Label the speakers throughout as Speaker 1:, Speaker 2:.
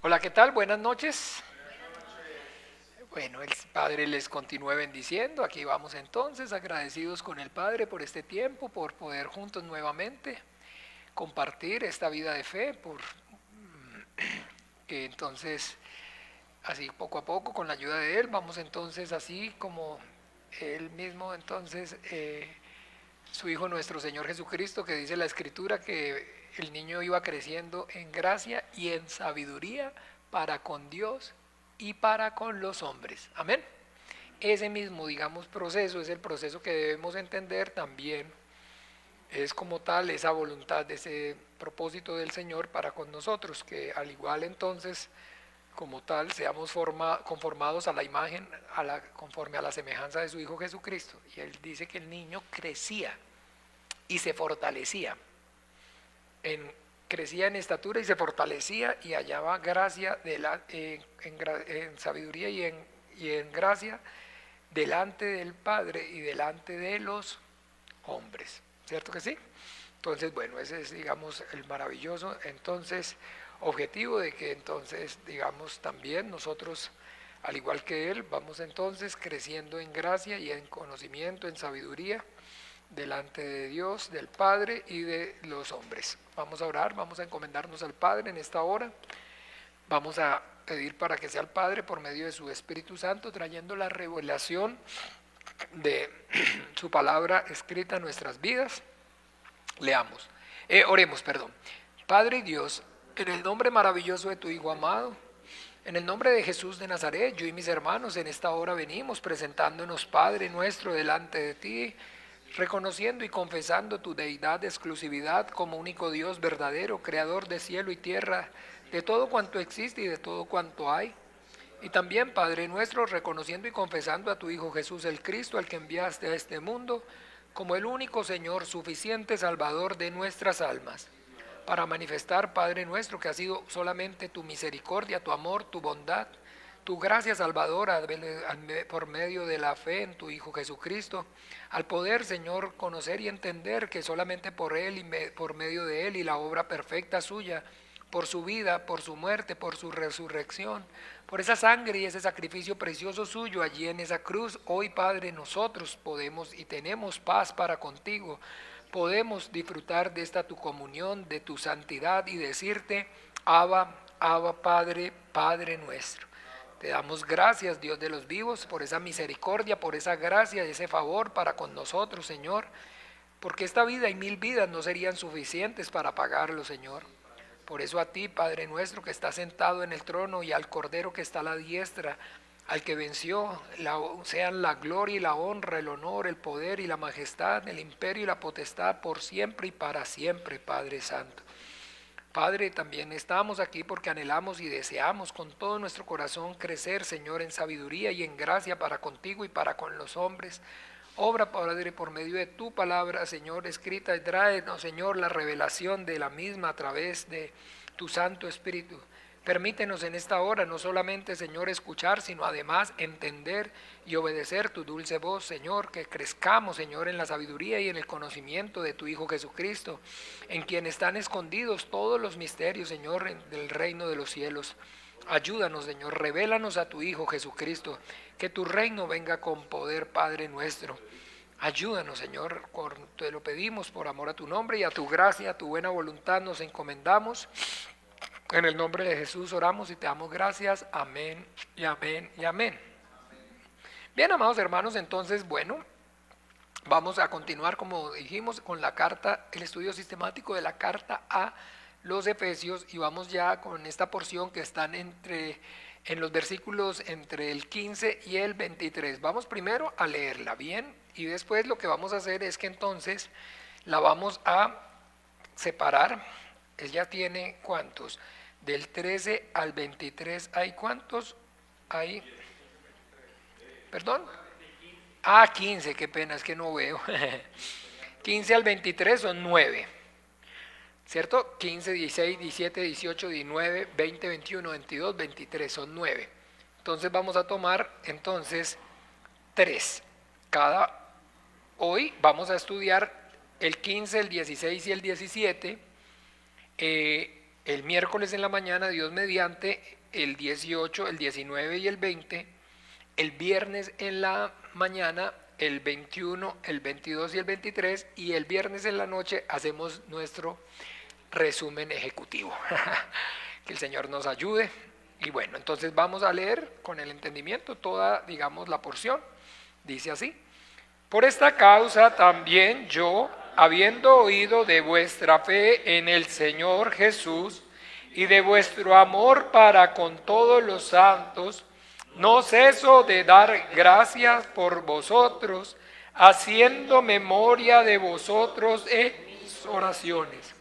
Speaker 1: Hola, ¿qué tal? Buenas noches. Bueno, el Padre les continúe bendiciendo. Aquí vamos entonces, agradecidos con el Padre por este tiempo, por poder juntos nuevamente compartir esta vida de fe, por que entonces, así poco a poco, con la ayuda de Él, vamos entonces así como Él mismo entonces, su Hijo nuestro Señor Jesucristo, que dice la Escritura que el niño iba creciendo en gracia y en sabiduría para con Dios y para con los hombres. Amén. Ese mismo, digamos, proceso es el proceso que debemos entender también. Es como tal esa voluntad, ese propósito del Señor para con nosotros, que al igual entonces, como tal, seamos conformados a la imagen, conforme a la semejanza de su Hijo Jesucristo. Y Él dice que el niño crecía y se fortalecía. En, crecía en estatura y se fortalecía y hallaba gracia en sabiduría y en gracia delante del Padre y delante de los hombres. ¿Cierto que sí? Entonces, bueno, ese es, digamos, el maravilloso, entonces, objetivo de que entonces, digamos, también nosotros, al igual que Él, vamos entonces creciendo en gracia y en conocimiento, en sabiduría, delante de Dios, del Padre y de los hombres. Vamos a orar, vamos a encomendarnos al Padre en esta hora. Vamos a pedir para que sea el Padre por medio de su Espíritu Santo, trayendo la revelación de su palabra escrita en nuestras vidas. Leamos, oremos, perdón. Padre Dios, en el nombre maravilloso de tu Hijo amado, en el nombre de Jesús de Nazaret, yo y mis hermanos en esta hora venimos presentándonos, Padre nuestro, delante de ti, reconociendo y confesando tu deidad de exclusividad como único Dios verdadero, creador de cielo y tierra, de todo cuanto existe y de todo cuanto hay. Y también, Padre nuestro, reconociendo y confesando a tu Hijo Jesús el Cristo, al que enviaste a este mundo, como el único Señor, suficiente Salvador de nuestras almas, para manifestar, Padre nuestro, que ha sido solamente tu misericordia, tu amor, tu bondad, tu gracia salvadora por medio de la fe en tu Hijo Jesucristo, al poder, Señor, conocer y entender que solamente por Él y por medio de Él y la obra perfecta suya, por su vida, por su muerte, por su resurrección, por esa sangre y ese sacrificio precioso suyo allí en esa cruz, hoy, Padre, nosotros podemos y tenemos paz para contigo. Podemos disfrutar de esta tu comunión, de tu santidad y decirte, Abba, Abba, Padre, Padre nuestro. Te damos gracias, Dios de los vivos, por esa misericordia, por esa gracia y ese favor para con nosotros, Señor, porque esta vida y 1000 vidas no serían suficientes para pagarlo, Señor. Por eso a ti, Padre nuestro, que está sentado en el trono, y al Cordero que está a la diestra, al que venció, sean la gloria y la honra, el honor, el poder y la majestad, el imperio y la potestad por siempre y para siempre, Padre Santo. Padre, también estamos aquí porque anhelamos y deseamos con todo nuestro corazón crecer, Señor, en sabiduría y en gracia para contigo y para con los hombres. Obra, Padre, por medio de tu palabra, Señor, escrita, y tráenos, Señor, la revelación de la misma a través de tu Santo Espíritu. Permítenos en esta hora no solamente, Señor, escuchar, sino además entender y obedecer tu dulce voz, Señor, que crezcamos, Señor, en la sabiduría y en el conocimiento de tu Hijo Jesucristo, en quien están escondidos todos los misterios, Señor, del reino de los cielos. Ayúdanos, Señor, revélanos a tu Hijo Jesucristo, que tu reino venga con poder, Padre nuestro. Ayúdanos, Señor, te lo pedimos por amor a tu nombre y a tu gracia, a tu buena voluntad nos encomendamos. En el nombre de Jesús oramos y te damos gracias. Amén y amén y amén. Bien, amados hermanos, entonces, bueno, vamos a continuar, como dijimos, con la carta, el estudio sistemático de la carta a los Efesios, y vamos ya con esta porción que están en los versículos entre el 15 y el 23. Vamos primero a leerla bien y después lo que vamos a hacer es que entonces la vamos a separar. Ella tiene ¿cuántos? Del 13 al 23 hay ¿cuántos? Hay, perdón. 15, qué pena, es que no veo. 15 al 23 son 9, ¿cierto? 15, 16, 17, 18, 19, 20, 21, 22, 23, son 9. Entonces vamos a tomar entonces 3. Hoy vamos a estudiar el 15, el 16 y el 17. el miércoles en la mañana, Dios mediante, el 18, el 19 y el 20, el viernes en la mañana, el 21, el 22 y el 23, y el viernes en la noche hacemos nuestro resumen ejecutivo. Que el Señor nos ayude. Y bueno, entonces vamos a leer con el entendimiento toda, digamos, la porción. Dice así: por esta causa también yo, habiendo oído de vuestra fe en el Señor Jesús y de vuestro amor para con todos los santos, no ceso de dar gracias por vosotros, haciendo memoria de vosotros en mis oraciones,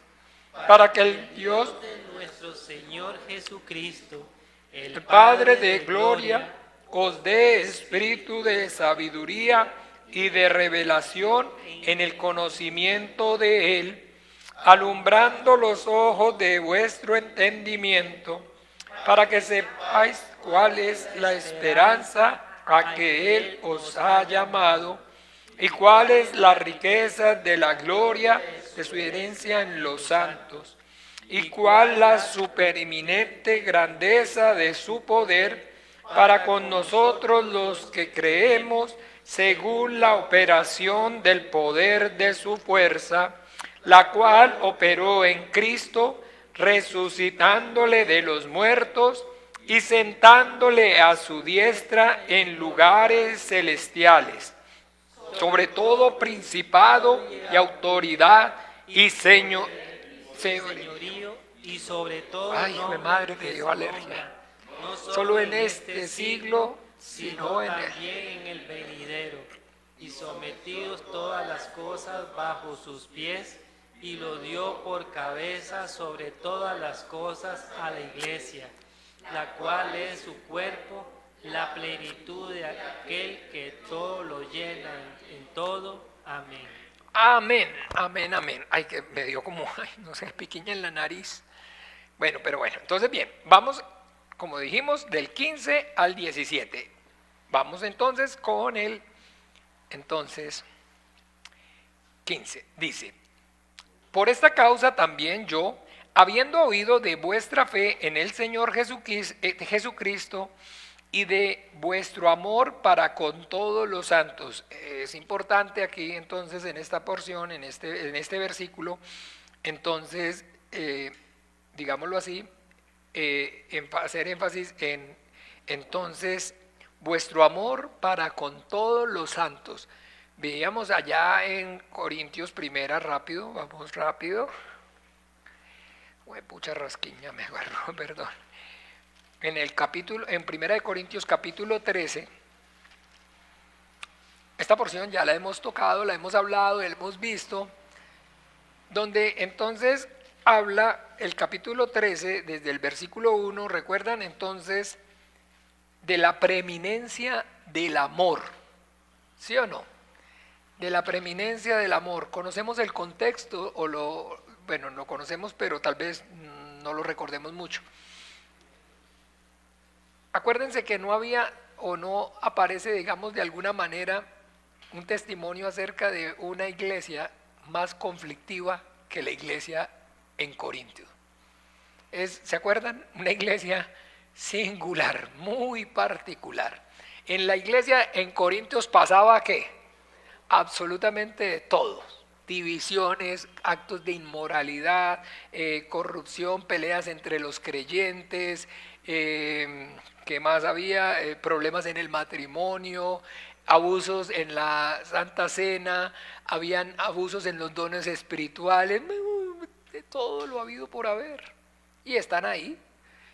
Speaker 1: para que el Dios
Speaker 2: de nuestro Señor Jesucristo,
Speaker 1: el Padre de gloria, os dé espíritu de sabiduría y de revelación en el conocimiento de Él, alumbrando los ojos de vuestro entendimiento, para que sepáis cuál es la esperanza a que Él os ha llamado y cuál es la riqueza de la gloria de su herencia en los santos, y cuál la supereminente grandeza de su poder para con nosotros los que creemos, según la operación del poder de su fuerza, la cual operó en Cristo, resucitándole de los muertos y sentándole a su diestra en lugares celestiales, sobre todo principado y autoridad y
Speaker 2: señorío y sobre todo
Speaker 1: ay, mi madre me dio alergia.
Speaker 2: no
Speaker 1: Solo en este siglo,
Speaker 2: sino
Speaker 1: sino en el...
Speaker 2: también en el venidero, y sometidos todas las cosas bajo sus pies, y lo dio por cabeza sobre todas las cosas a la iglesia, la cual es su cuerpo, la plenitud de aquel que todo lo llena en todo. Amén.
Speaker 1: Amén, amén, amén. Ay, que me dio como, ay, no sé, piquiña en la nariz. Bueno, pero bueno, entonces bien, vamos, como dijimos, del 15 al 17. Vamos entonces con el, entonces, 15. Dice: por esta causa también yo, habiendo oído de vuestra fe en el Señor Jesucristo y de vuestro amor para con todos los santos. Es importante aquí entonces en esta porción, en este versículo, entonces, digámoslo así, hacer énfasis en entonces vuestro amor para con todos los santos. Veíamos allá en Corintios primera, rápido, vamos rápido. Pucha rasquiña, me agarró, perdón. En el capítulo, en Primera de Corintios capítulo 13, esta porción ya la hemos tocado, la hemos hablado, la hemos visto, donde entonces habla el capítulo 13 desde el versículo 1, recuerdan entonces de la preeminencia del amor, ¿sí o no? De la preeminencia del amor. Conocemos el contexto, bueno, lo conocemos, pero tal vez no lo recordemos mucho. Acuérdense que no había o no aparece, digamos, de alguna manera un testimonio acerca de una iglesia más conflictiva que la iglesia en Corintio. ¿Se acuerdan? Una iglesia singular, muy particular. En la iglesia en Corintios pasaba ¿qué? Absolutamente de todo. Divisiones, actos de inmoralidad, corrupción, peleas entre los creyentes, ¿qué más había? Problemas en el matrimonio, abusos en la Santa Cena, habían abusos en los dones espirituales, de todo lo habido por haber. Y están ahí.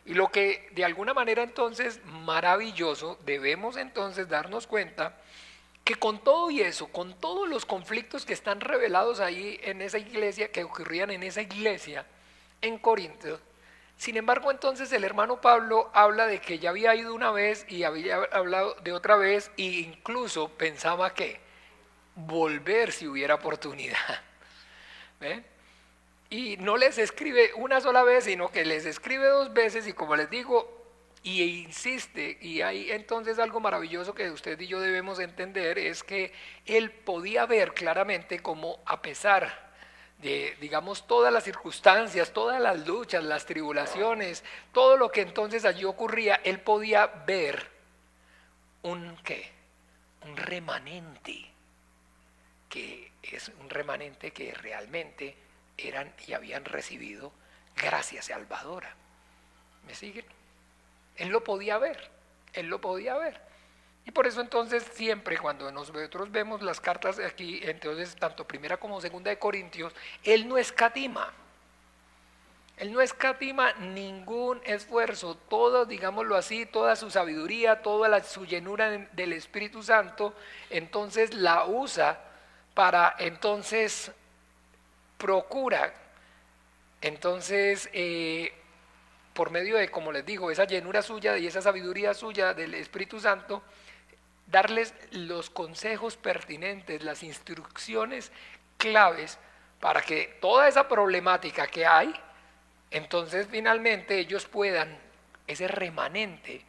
Speaker 1: Y lo que de alguna manera entonces maravilloso, debemos entonces darnos cuenta que con todo y eso, con todos los conflictos que están revelados ahí en esa iglesia, que ocurrían en esa iglesia en Corinto, sin embargo entonces el hermano Pablo habla de que ya había ido una vez y había hablado de otra vez e incluso pensaba que volver si hubiera oportunidad. ¿Ven? Y no les escribe una sola vez, sino que les escribe dos veces y como les digo, y insiste, y hay entonces algo maravilloso que usted y yo debemos entender, es que él podía ver claramente cómo a pesar digamos, todas las circunstancias, todas las luchas, las tribulaciones, todo lo que entonces allí ocurría, él podía ver un remanente, que es un remanente que realmente eran y habían recibido gracia salvadora. ¿Me siguen? Él lo podía ver, él lo podía ver. Y por eso entonces siempre cuando nosotros vemos las cartas aquí, entonces tanto primera como segunda de Corintios, él no escatima. Él no escatima ningún esfuerzo, todo, digámoslo así, toda su sabiduría, toda su llenura del Espíritu Santo, entonces la usa para, entonces procura, entonces por medio de, como les digo, esa llenura suya y esa sabiduría suya del Espíritu Santo, darles los consejos pertinentes, las instrucciones claves para que toda esa problemática que hay, entonces finalmente ellos puedan, ese remanente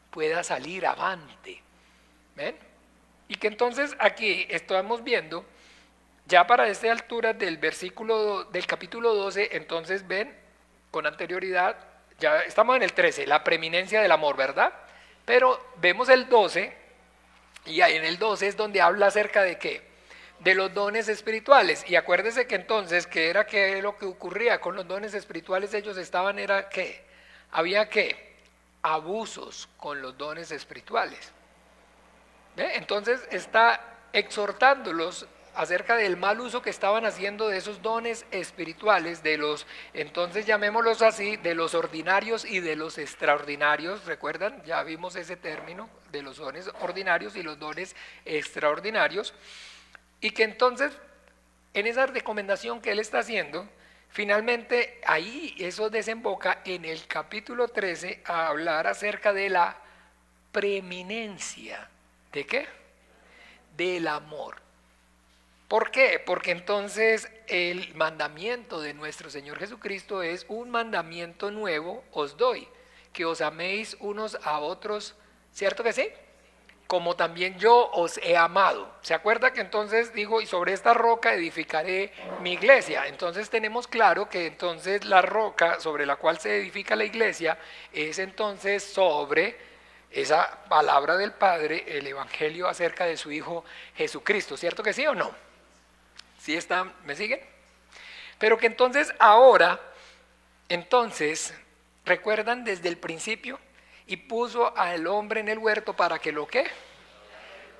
Speaker 1: pueda salir avante. ¿Ven? Y que entonces aquí estamos viendo, ya para esta altura del versículo del capítulo 12, entonces ven, con anterioridad, ya estamos en el 13, la preeminencia del amor, ¿verdad? Pero vemos el 12, y ahí en el 12 es donde habla acerca de ¿qué? De los dones espirituales. Y acuérdese que entonces, ¿qué era que lo que ocurría con los dones espirituales? Ellos estaban, era ¿qué? Había ¿qué? Abusos con los dones espirituales. ¿Ve? Entonces está exhortándolos acerca del mal uso que estaban haciendo de esos dones espirituales, de los, entonces llamémoslos así, de los ordinarios y de los extraordinarios. ¿Recuerdan? Ya vimos ese término de los dones ordinarios y los dones extraordinarios. Y que entonces, en esa recomendación que él está haciendo, finalmente ahí eso desemboca en el capítulo 13 a hablar acerca de la preeminencia. ¿De qué? Del amor. ¿Por qué? Porque entonces el mandamiento de nuestro Señor Jesucristo es un mandamiento nuevo os doy, que os améis unos a otros, ¿cierto que sí? Como también yo os he amado. ¿Se acuerda que entonces digo, y sobre esta roca edificaré mi iglesia? Entonces tenemos claro que entonces la roca sobre la cual se edifica la iglesia es entonces sobre esa palabra del Padre, el Evangelio acerca de su Hijo Jesucristo, ¿cierto que sí o no? ¿Sí están? ¿Me siguen? Pero que entonces ahora, entonces, ¿recuerdan desde el principio? Y puso al hombre en el huerto para que lo ¿qué?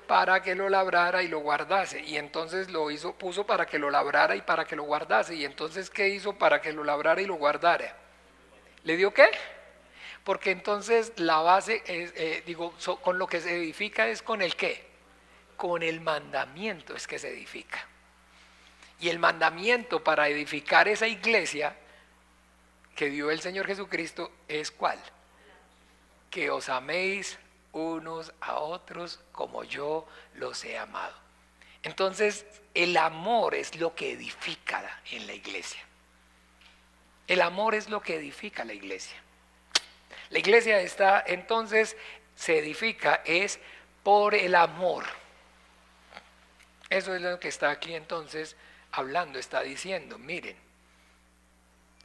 Speaker 1: Para que lo labrara y lo guardase. Y entonces lo hizo, puso para que lo labrara y para que lo guardase. Y entonces, ¿qué hizo para que lo labrara y lo guardara? ¿Le dio qué? Porque entonces la base, es, con lo que se edifica es con el ¿qué? Con el mandamiento es que se edifica. Y el mandamiento para edificar esa iglesia que dio el Señor Jesucristo es ¿cuál? Que os améis unos a otros como yo los he amado. Entonces, el amor es lo que edifica en la iglesia. El amor es lo que edifica la iglesia. La iglesia está, entonces, se edifica es por el amor. Eso es lo que está aquí entonces hablando, está diciendo, miren,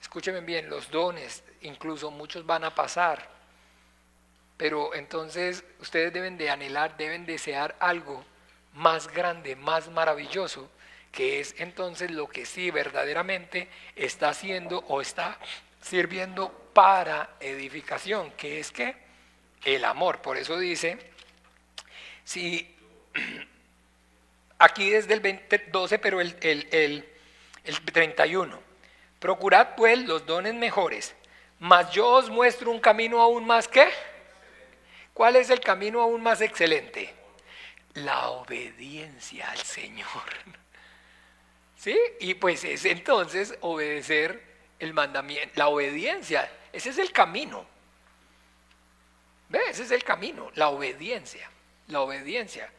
Speaker 1: escúchenme bien, los dones, incluso muchos van a pasar, pero entonces ustedes deben de anhelar, deben desear algo más grande, más maravilloso, que es entonces lo que sí verdaderamente está haciendo o está sirviendo para edificación, que es que el amor. Por eso dice, si aquí desde el 12, pero el 31, procurad pues los dones mejores, mas yo os muestro un camino aún más ¿qué? ¿Cuál es el camino aún más excelente? La obediencia al Señor. ¿Sí? Y pues es entonces obedecer el mandamiento, la obediencia, ese es el camino. ¿Ve? Ese es el camino, la obediencia, la obediencia.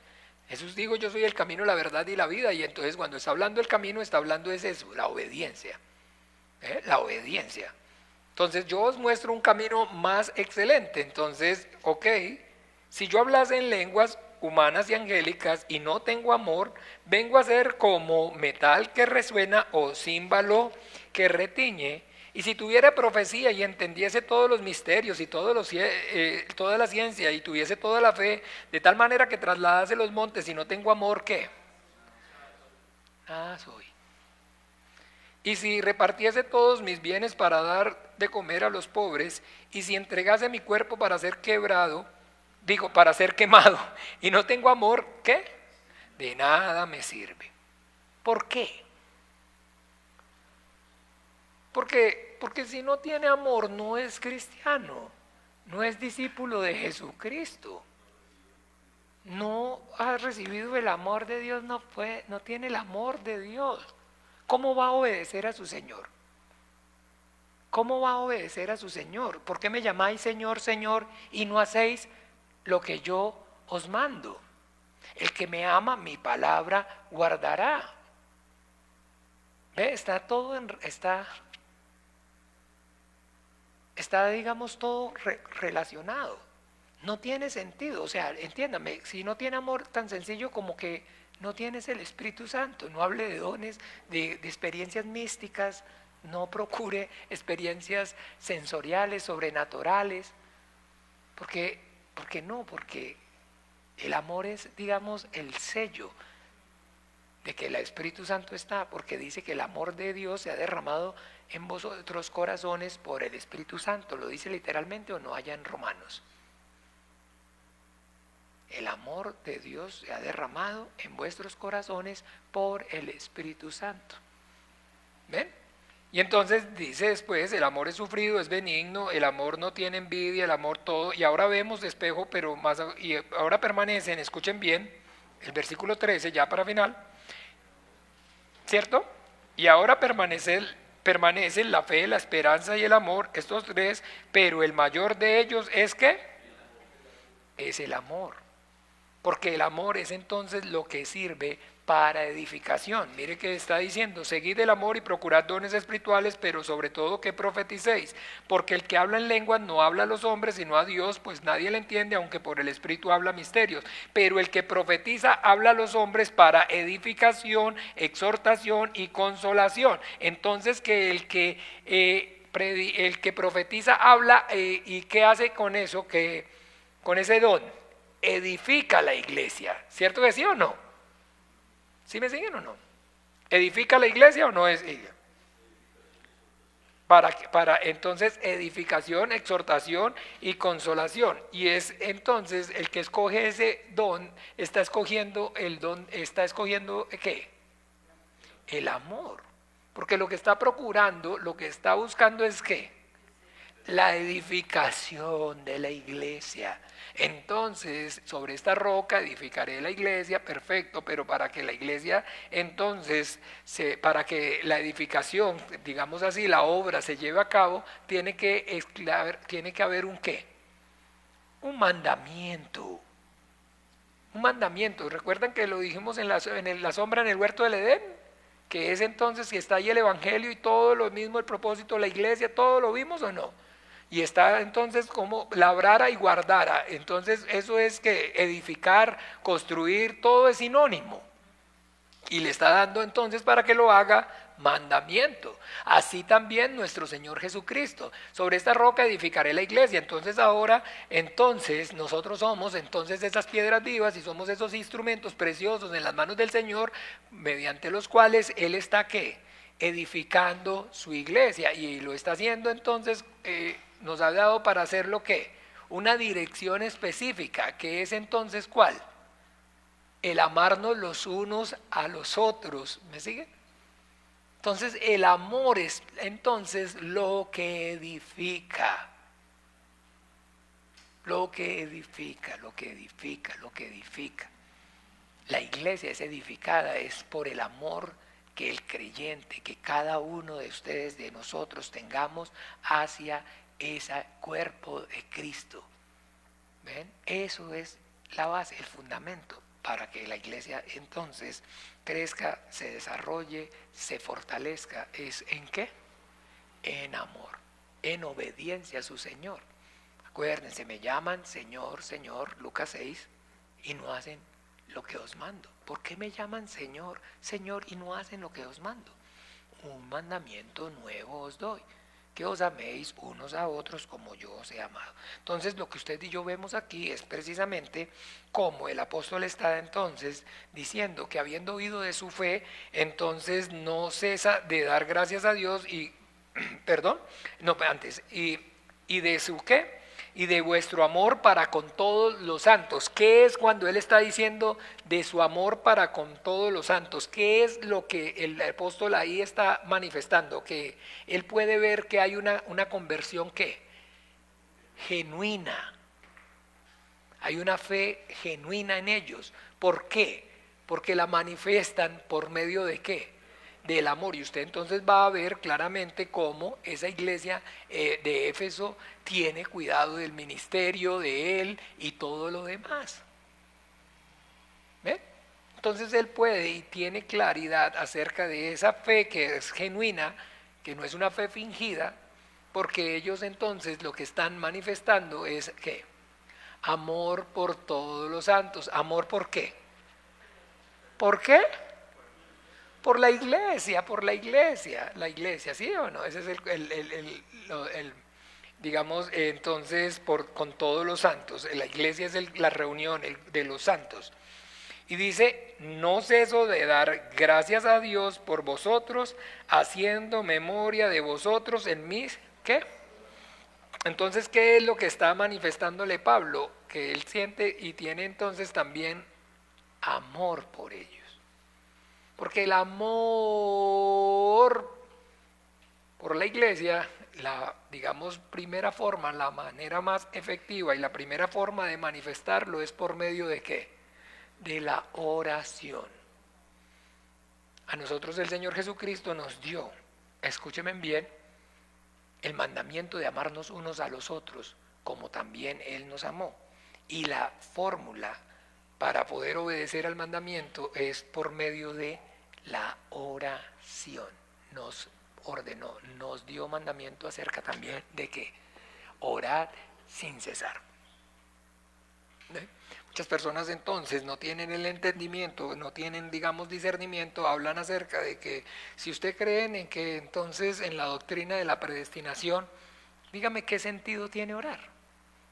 Speaker 1: Jesús dijo, yo soy el camino, la verdad y la vida, y entonces cuando está hablando del camino, está hablando de eso, la obediencia. La obediencia. Entonces yo os muestro un camino más excelente. Entonces, ok, si yo hablase en lenguas, humanas y angélicas y no tengo amor, vengo a ser como metal que resuena o címbalo que retiñe. Y si tuviera profecía y entendiese todos los misterios y toda la ciencia y tuviese toda la fe, de tal manera que trasladase los montes y no tengo amor, ¿qué? Nada soy. Y si repartiese todos mis bienes para dar de comer a los pobres, y si entregase mi cuerpo para ser para ser quemado, y no tengo amor, ¿qué? De nada me sirve. ¿Por qué? Porque si no tiene amor no es cristiano, no es discípulo de Jesucristo. No ha recibido el amor de Dios, no tiene el amor de Dios. ¿Cómo va a obedecer a su Señor? ¿Cómo va a obedecer a su Señor? ¿Por qué me llamáis Señor, Señor y no hacéis lo que yo os mando? El que me ama, mi palabra guardará. ¿Ve? Está, digamos, todo relacionado. No tiene sentido, o sea, entiéndame, si no tiene amor tan sencillo como que no tienes el Espíritu Santo, no hable de dones, de experiencias místicas, no procure experiencias sensoriales, sobrenaturales, porque el amor es, digamos, el sello de que el Espíritu Santo está, porque dice que el amor de Dios se ha derramado en vosotros corazones por el Espíritu Santo, lo dice literalmente o no allá en Romanos. El amor de Dios se ha derramado en vuestros corazones por el Espíritu Santo. ¿Ven? Y entonces dice después, el amor es sufrido, es benigno, el amor no tiene envidia, el amor todo, y ahora vemos de espejo, y ahora permanecen, escuchen bien, el versículo 13 ya para final, ¿cierto? Y ahora permanecen la fe, la esperanza y el amor, estos tres, pero el mayor de ellos es ¿qué? Es el amor. Porque el amor es entonces lo que sirve para edificación. Mire que está diciendo, seguid el amor y procurad dones espirituales, pero sobre todo que profeticéis, porque el que habla en lenguas no habla a los hombres sino a Dios, pues nadie le entiende, aunque por el Espíritu habla misterios. Pero el que profetiza habla a los hombres para edificación, exhortación y consolación. Entonces que el que profetiza habla, ¿y qué hace con eso? Con ese don edifica la iglesia, ¿cierto que sí o no? ¿Sí me siguen o no? ¿Edifica la iglesia o no es ella? Para entonces edificación, exhortación y consolación. Y es entonces el que escoge ese don, está escogiendo ¿qué? El amor. Porque lo que está procurando, lo que está buscando es ¿qué? La edificación de la iglesia. Entonces, sobre esta roca edificaré la iglesia, perfecto, pero para que la iglesia, entonces, para que la edificación, digamos así, la obra se lleve a cabo, tiene que haber un ¿qué? Un mandamiento. Un mandamiento. ¿Recuerdan que lo dijimos en la sombra en el huerto del Edén? Que es entonces, si está ahí el evangelio y todo lo mismo, el propósito de la iglesia, ¿todo lo vimos o no? Y está entonces como labrara y guardara. Entonces eso es que edificar, construir, todo es sinónimo. Y le está dando entonces para que lo haga mandamiento. Así también nuestro Señor Jesucristo. Sobre esta roca edificaré la iglesia. Entonces ahora, nosotros somos entonces esas piedras vivas y somos esos instrumentos preciosos en las manos del Señor, mediante los cuales Él está ¿qué? Edificando su iglesia. Y lo está haciendo entonces, nos ha dado para hacerlo ¿qué? Una dirección específica, que es entonces ¿cuál? El amarnos los unos a los otros. ¿Me siguen? Entonces el amor es entonces lo que edifica. Lo que edifica, lo que edifica, lo que edifica. La iglesia es edificada, es por el amor que el creyente, que cada uno de ustedes, de nosotros, tengamos hacia ese cuerpo de Cristo. ¿Ven? Eso es la base, el fundamento para que la iglesia entonces crezca, se desarrolle, se fortalezca. ¿Es en qué? En amor, en obediencia a su Señor. Acuérdense, me llaman Señor, Señor, Lucas 6, y no hacen lo que os mando. ¿Por qué me llaman Señor, Señor y no hacen lo que os mando? Un mandamiento nuevo os doy, que os améis unos a otros como yo os he amado. Entonces lo que usted y yo vemos aquí es precisamente cómo el apóstol está entonces diciendo que habiendo oído de su fe, entonces no cesa de dar gracias a Dios y, perdón, no, antes, y de su qué, y de vuestro amor para con todos los santos. ¿Qué es cuando él está diciendo de su amor para con todos los santos? ¿Qué es lo que el apóstol ahí está manifestando? Que él puede ver que hay una conversión ¿qué? Genuina. Hay una fe genuina en ellos. ¿Por qué? Porque la manifiestan por medio de ¿qué? Del amor. Y usted entonces va a ver claramente cómo esa iglesia de Éfeso tiene cuidado del ministerio de él y todo lo demás. ¿Ve? Entonces él puede y tiene claridad acerca de esa fe que es genuina, que no es una fe fingida, porque ellos entonces lo que están manifestando es ¿qué? Amor por todos los santos. ¿Amor por qué? ¿Por qué? Por la iglesia, la iglesia, ¿sí o no? Ese es digamos, entonces, con todos los santos. La iglesia es la reunión de los santos. Y dice, no ceso de dar gracias a Dios por vosotros, haciendo memoria de vosotros en mis, ¿qué? Entonces, ¿qué es lo que está manifestándole Pablo? Que él siente y tiene entonces también amor por ellos. Porque el amor por la iglesia, la, digamos, primera forma, la manera más efectiva y la primera forma de manifestarlo es por medio de ¿qué? De la oración. A nosotros el Señor Jesucristo nos dio, escúchenme bien, el mandamiento de amarnos unos a los otros, como también Él nos amó. Y la fórmula para poder obedecer al mandamiento es por medio de la oración. Nos ordenó, nos dio mandamiento acerca también de que orar sin cesar. Muchas personas entonces no tienen el entendimiento, no tienen, digamos, discernimiento, hablan acerca de que si usted cree en que entonces en la doctrina de la predestinación, dígame qué sentido tiene orar.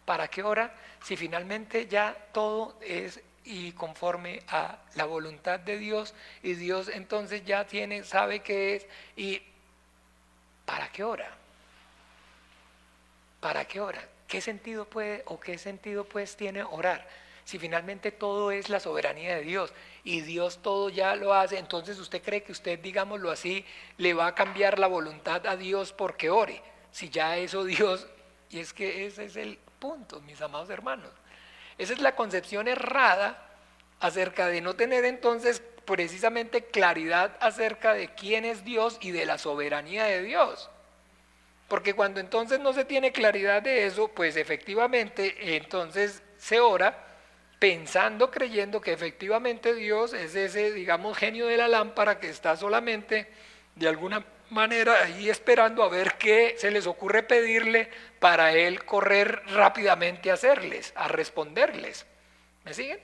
Speaker 1: ¿Para qué ora si finalmente ya todo es y conforme a la voluntad de Dios y Dios entonces ya tiene, sabe qué es y ¿para qué ora? ¿Para qué ora? ¿Qué sentido puede o qué sentido pues tiene orar? Si finalmente todo es la soberanía de Dios y Dios todo ya lo hace, entonces usted cree que usted, digámoslo así, le va a cambiar la voluntad a Dios porque ore. Si ya eso Dios, y es que ese es el punto, mis amados hermanos. Esa es la concepción errada acerca de no tener entonces precisamente claridad acerca de quién es Dios y de la soberanía de Dios. Porque cuando entonces no se tiene claridad de eso, pues efectivamente entonces se ora pensando, creyendo que efectivamente Dios es ese, digamos, genio de la lámpara que está solamente de alguna manera ahí esperando a ver qué se les ocurre pedirle para él correr rápidamente a hacerles, a responderles. ¿Me siguen?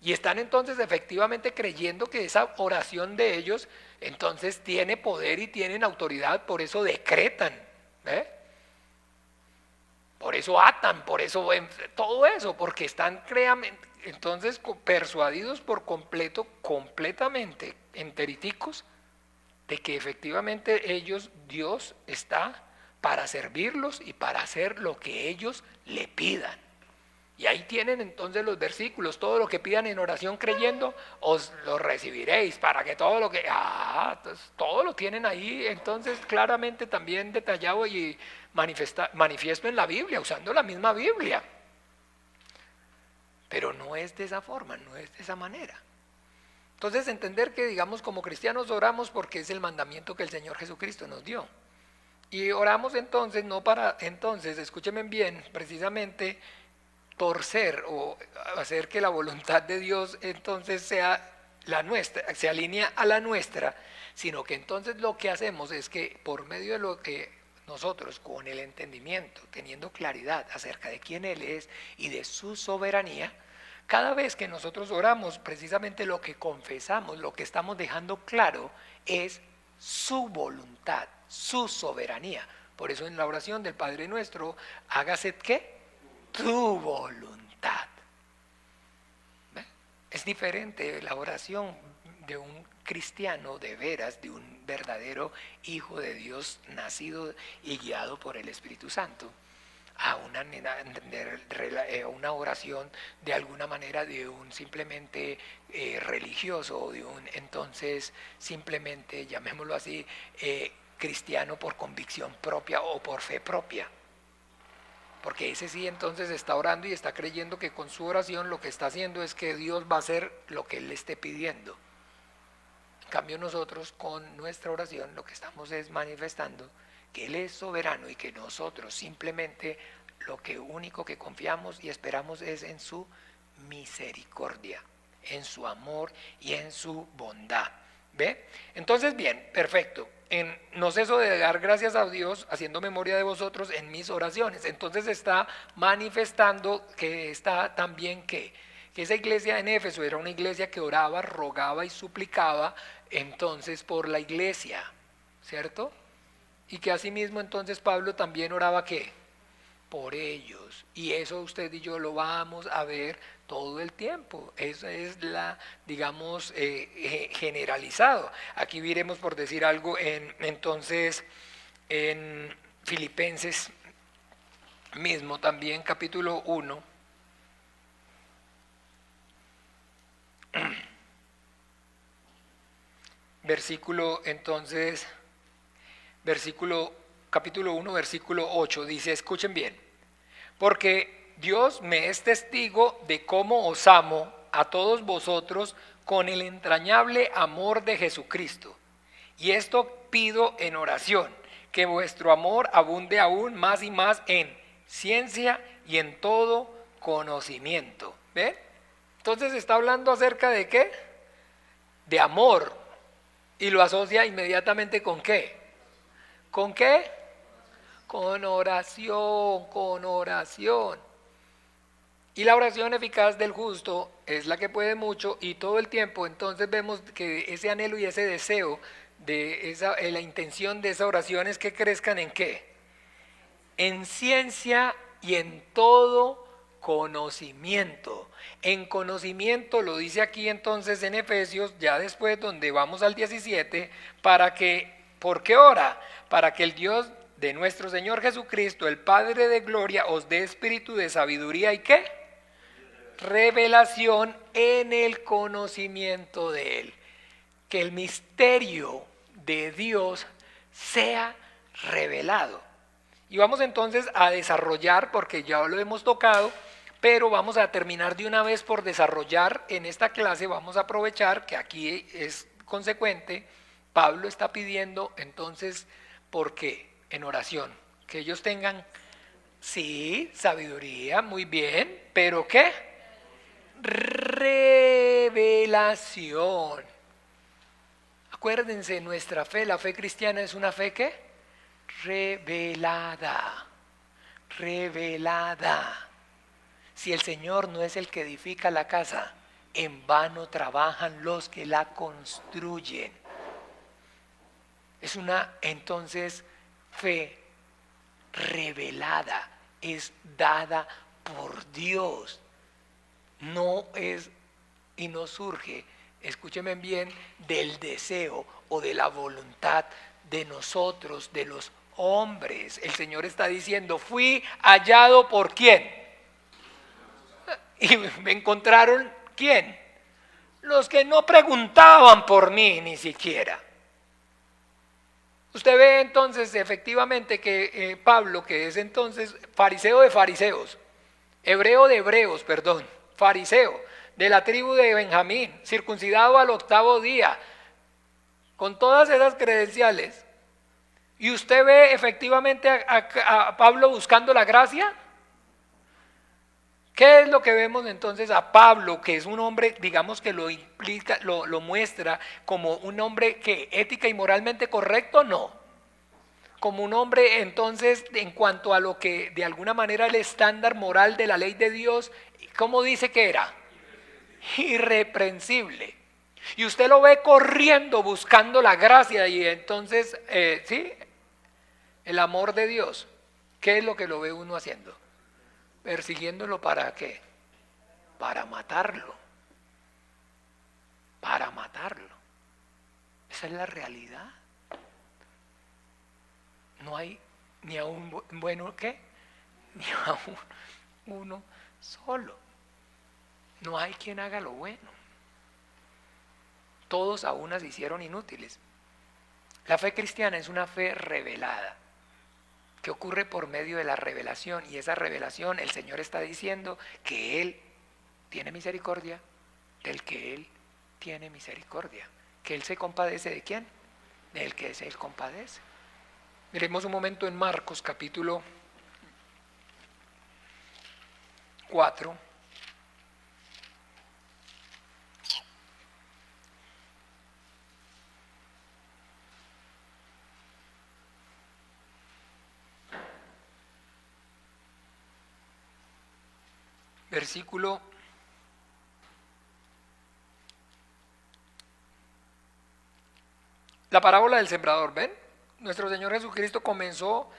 Speaker 1: Y están entonces efectivamente creyendo que esa oración de ellos entonces tiene poder y tienen autoridad, por eso decretan, por eso atan, por eso todo eso, porque están entonces persuadidos por completo, completamente enteriticos, de que efectivamente ellos, Dios está para servirlos y para hacer lo que ellos le pidan. Y ahí tienen entonces los versículos, todo lo que pidan en oración creyendo, os lo recibiréis, para que todo lo que, entonces, todo lo tienen ahí, entonces claramente también detallado y manifiesto en la Biblia, usando la misma Biblia. Pero no es de esa forma, no es de esa manera. Entonces entender que digamos como cristianos oramos porque es el mandamiento que el Señor Jesucristo nos dio. Y oramos entonces no para, entonces, escúchenme bien, precisamente torcer o hacer que la voluntad de Dios entonces sea la nuestra, se alinea a la nuestra, sino que entonces lo que hacemos es que por medio de lo que nosotros con el entendimiento, teniendo claridad acerca de quién Él es y de su soberanía, Cada vez que nosotros oramos, precisamente lo que confesamos, lo que estamos dejando claro es su voluntad, su soberanía. Por eso en la oración del Padre Nuestro, hágase ¿qué? Tu voluntad. ¿Ve? Es diferente la oración de un cristiano de veras, de un verdadero hijo de Dios nacido y guiado por el Espíritu Santo, a una oración de alguna manera de un simplemente religioso, o de un entonces simplemente, llamémoslo así, cristiano por convicción propia o por fe propia. Porque ese sí entonces está orando y está creyendo que con su oración lo que está haciendo es que Dios va a hacer lo que Él le esté pidiendo. En cambio nosotros con nuestra oración lo que estamos es manifestando que Él es soberano y que nosotros simplemente lo que único que confiamos y esperamos es en su misericordia, en su amor y en su bondad. ¿Ve? Entonces bien, perfecto. No ceso de dar gracias a Dios haciendo memoria de vosotros en mis oraciones. Entonces está manifestando que está también que esa iglesia en Éfeso era una iglesia que oraba, rogaba y suplicaba entonces por la iglesia, ¿cierto? Y que asimismo entonces Pablo también oraba ¿qué? Por ellos. Y eso usted y yo lo vamos a ver todo el tiempo. Esa es la, digamos, generalizado. Aquí veremos, por decir algo, entonces en Filipenses mismo también, capítulo 1. Capítulo 1, versículo 8, dice, escuchen bien, porque Dios me es testigo de cómo os amo a todos vosotros con el entrañable amor de Jesucristo. Y esto pido en oración, que vuestro amor abunde aún más y más en ciencia y en todo conocimiento. ¿Ven? Entonces está hablando acerca de ¿qué? De amor. Y lo asocia inmediatamente ¿con qué? ¿Con qué? Con oración, con oración. Y la oración eficaz del justo es la que puede mucho, y todo el tiempo entonces vemos que ese anhelo y ese deseo de la intención de esa oración es que crezcan ¿en qué? En ciencia y en todo conocimiento. En conocimiento lo dice aquí entonces en Efesios, ya después donde vamos al 17, para que, ¿por qué ora? Para que el Dios de nuestro Señor Jesucristo, el Padre de gloria, os dé espíritu de sabiduría y ¿qué? Revelación en el conocimiento de Él. Que el misterio de Dios sea revelado. Y vamos entonces a desarrollar, porque ya lo hemos tocado, pero vamos a terminar de una vez por desarrollar en esta clase. Vamos a aprovechar que aquí es consecuente. Pablo está pidiendo entonces, ¿por qué? En oración, que ellos tengan, sí, sabiduría, muy bien, pero ¿qué? Revelación. Acuérdense, nuestra fe, la fe cristiana es una fe ¿qué? Revelada, revelada. Si el Señor no es el que edifica la casa, en vano trabajan los que la construyen. Es una entonces fe revelada, es dada por Dios. No es y no surge, escúchenme bien, del deseo o de la voluntad de nosotros, de los hombres. El Señor está diciendo, fui hallado por ¿quién? Y me encontraron ¿quién? Los que no preguntaban por mí ni siquiera. Usted ve entonces efectivamente que Pablo, que es entonces fariseo de fariseos, hebreo de hebreos, perdón, fariseo, de la tribu de Benjamín, circuncidado al 8º día, con todas esas credenciales, y usted ve efectivamente a Pablo buscando la gracia. ¿Qué es lo que vemos entonces a Pablo, que es un hombre, digamos que lo implica, lo muestra como un hombre que ética y moralmente correcto? No. Como un hombre entonces en cuanto a lo que de alguna manera el estándar moral de la ley de Dios, ¿cómo dice que era? irreprensible. Y usted lo ve corriendo buscando la gracia y entonces, ¿sí? El amor de Dios. ¿Qué es lo que lo ve uno haciendo? Persiguiéndolo, ¿para qué? Para matarlo. Para matarlo. Esa es la realidad. No hay ni a un bueno, ¿qué? Ni a uno solo. No hay quien haga lo bueno. Todos a unas se hicieron inútiles. La fe cristiana es una fe revelada, que ocurre por medio de la revelación, y esa revelación el Señor está diciendo que Él tiene misericordia del que Él tiene misericordia, que Él se compadece ¿de quién? Del que Él compadece. Miremos un momento en Marcos capítulo 4. Versículo 'La parábola del sembrador', ¿ven? Nuestro Señor Jesucristo comenzó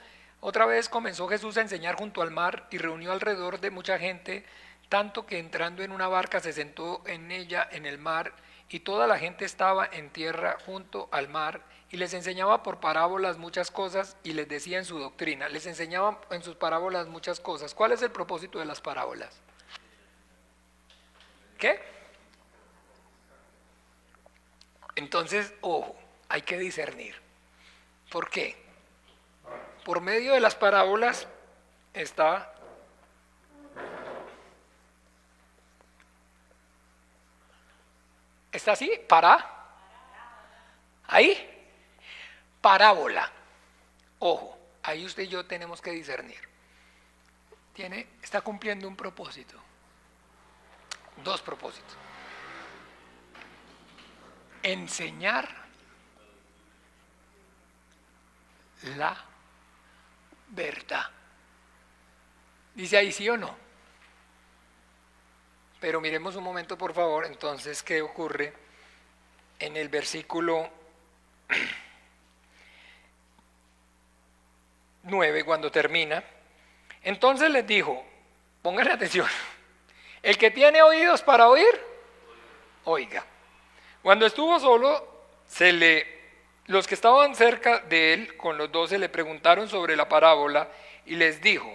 Speaker 1: Jesús a enseñar junto al mar y reunió alrededor de mucha gente, tanto que entrando en una barca se sentó en ella en el mar, y toda la gente estaba en tierra junto al mar, y les enseñaba por parábolas muchas cosas, y les decía en su doctrina, les enseñaba en sus parábolas muchas cosas. ¿Cuál es el propósito de las parábolas? ¿Qué? Entonces, ojo, hay que discernir. ¿Por qué? Por medio de las parábolas está así, ahí, parábola. Ojo, ahí usted y yo tenemos que discernir. Está cumpliendo un propósito, dos propósitos. Enseñar la verdad. Dice ahí sí o no. Pero miremos un momento, por favor, entonces, ¿qué ocurre en el versículo 9 cuando termina? Entonces les dijo, pongan atención, el que tiene oídos para oír, oiga. Cuando estuvo solo, los que estaban cerca de él, con los 12, le preguntaron sobre la parábola y les dijo,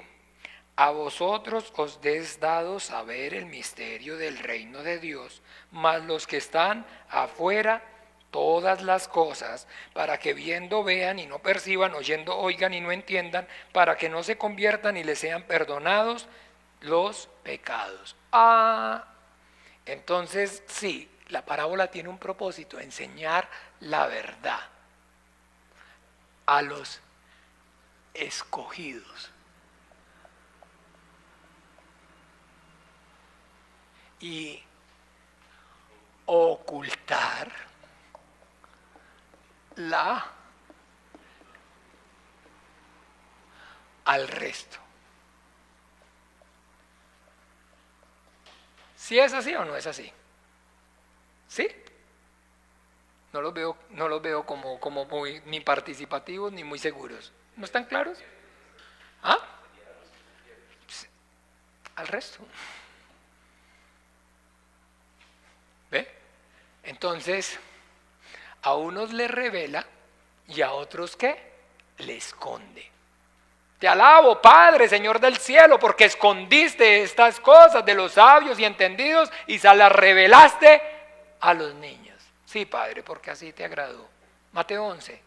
Speaker 1: a vosotros os es dado saber el misterio del reino de Dios, mas los que están afuera, todas las cosas, para que viendo vean y no perciban, oyendo oigan y no entiendan, para que no se conviertan y les sean perdonados los pecados. Entonces sí, la parábola tiene un propósito, enseñar la verdad a los escogidos. Y ocultar al resto. ¿Sí es así o no es así? ¿Sí? No los veo como muy ni participativos ni muy seguros. ¿No están claros? ¿Ah? Al resto. ¿Ve? Entonces, a unos les revela y a otros ¿qué? Le esconde. Te alabo, Padre, Señor del cielo, porque escondiste estas cosas de los sabios y entendidos y se las revelaste a los niños. Sí, Padre, porque así te agradó. Mateo 11.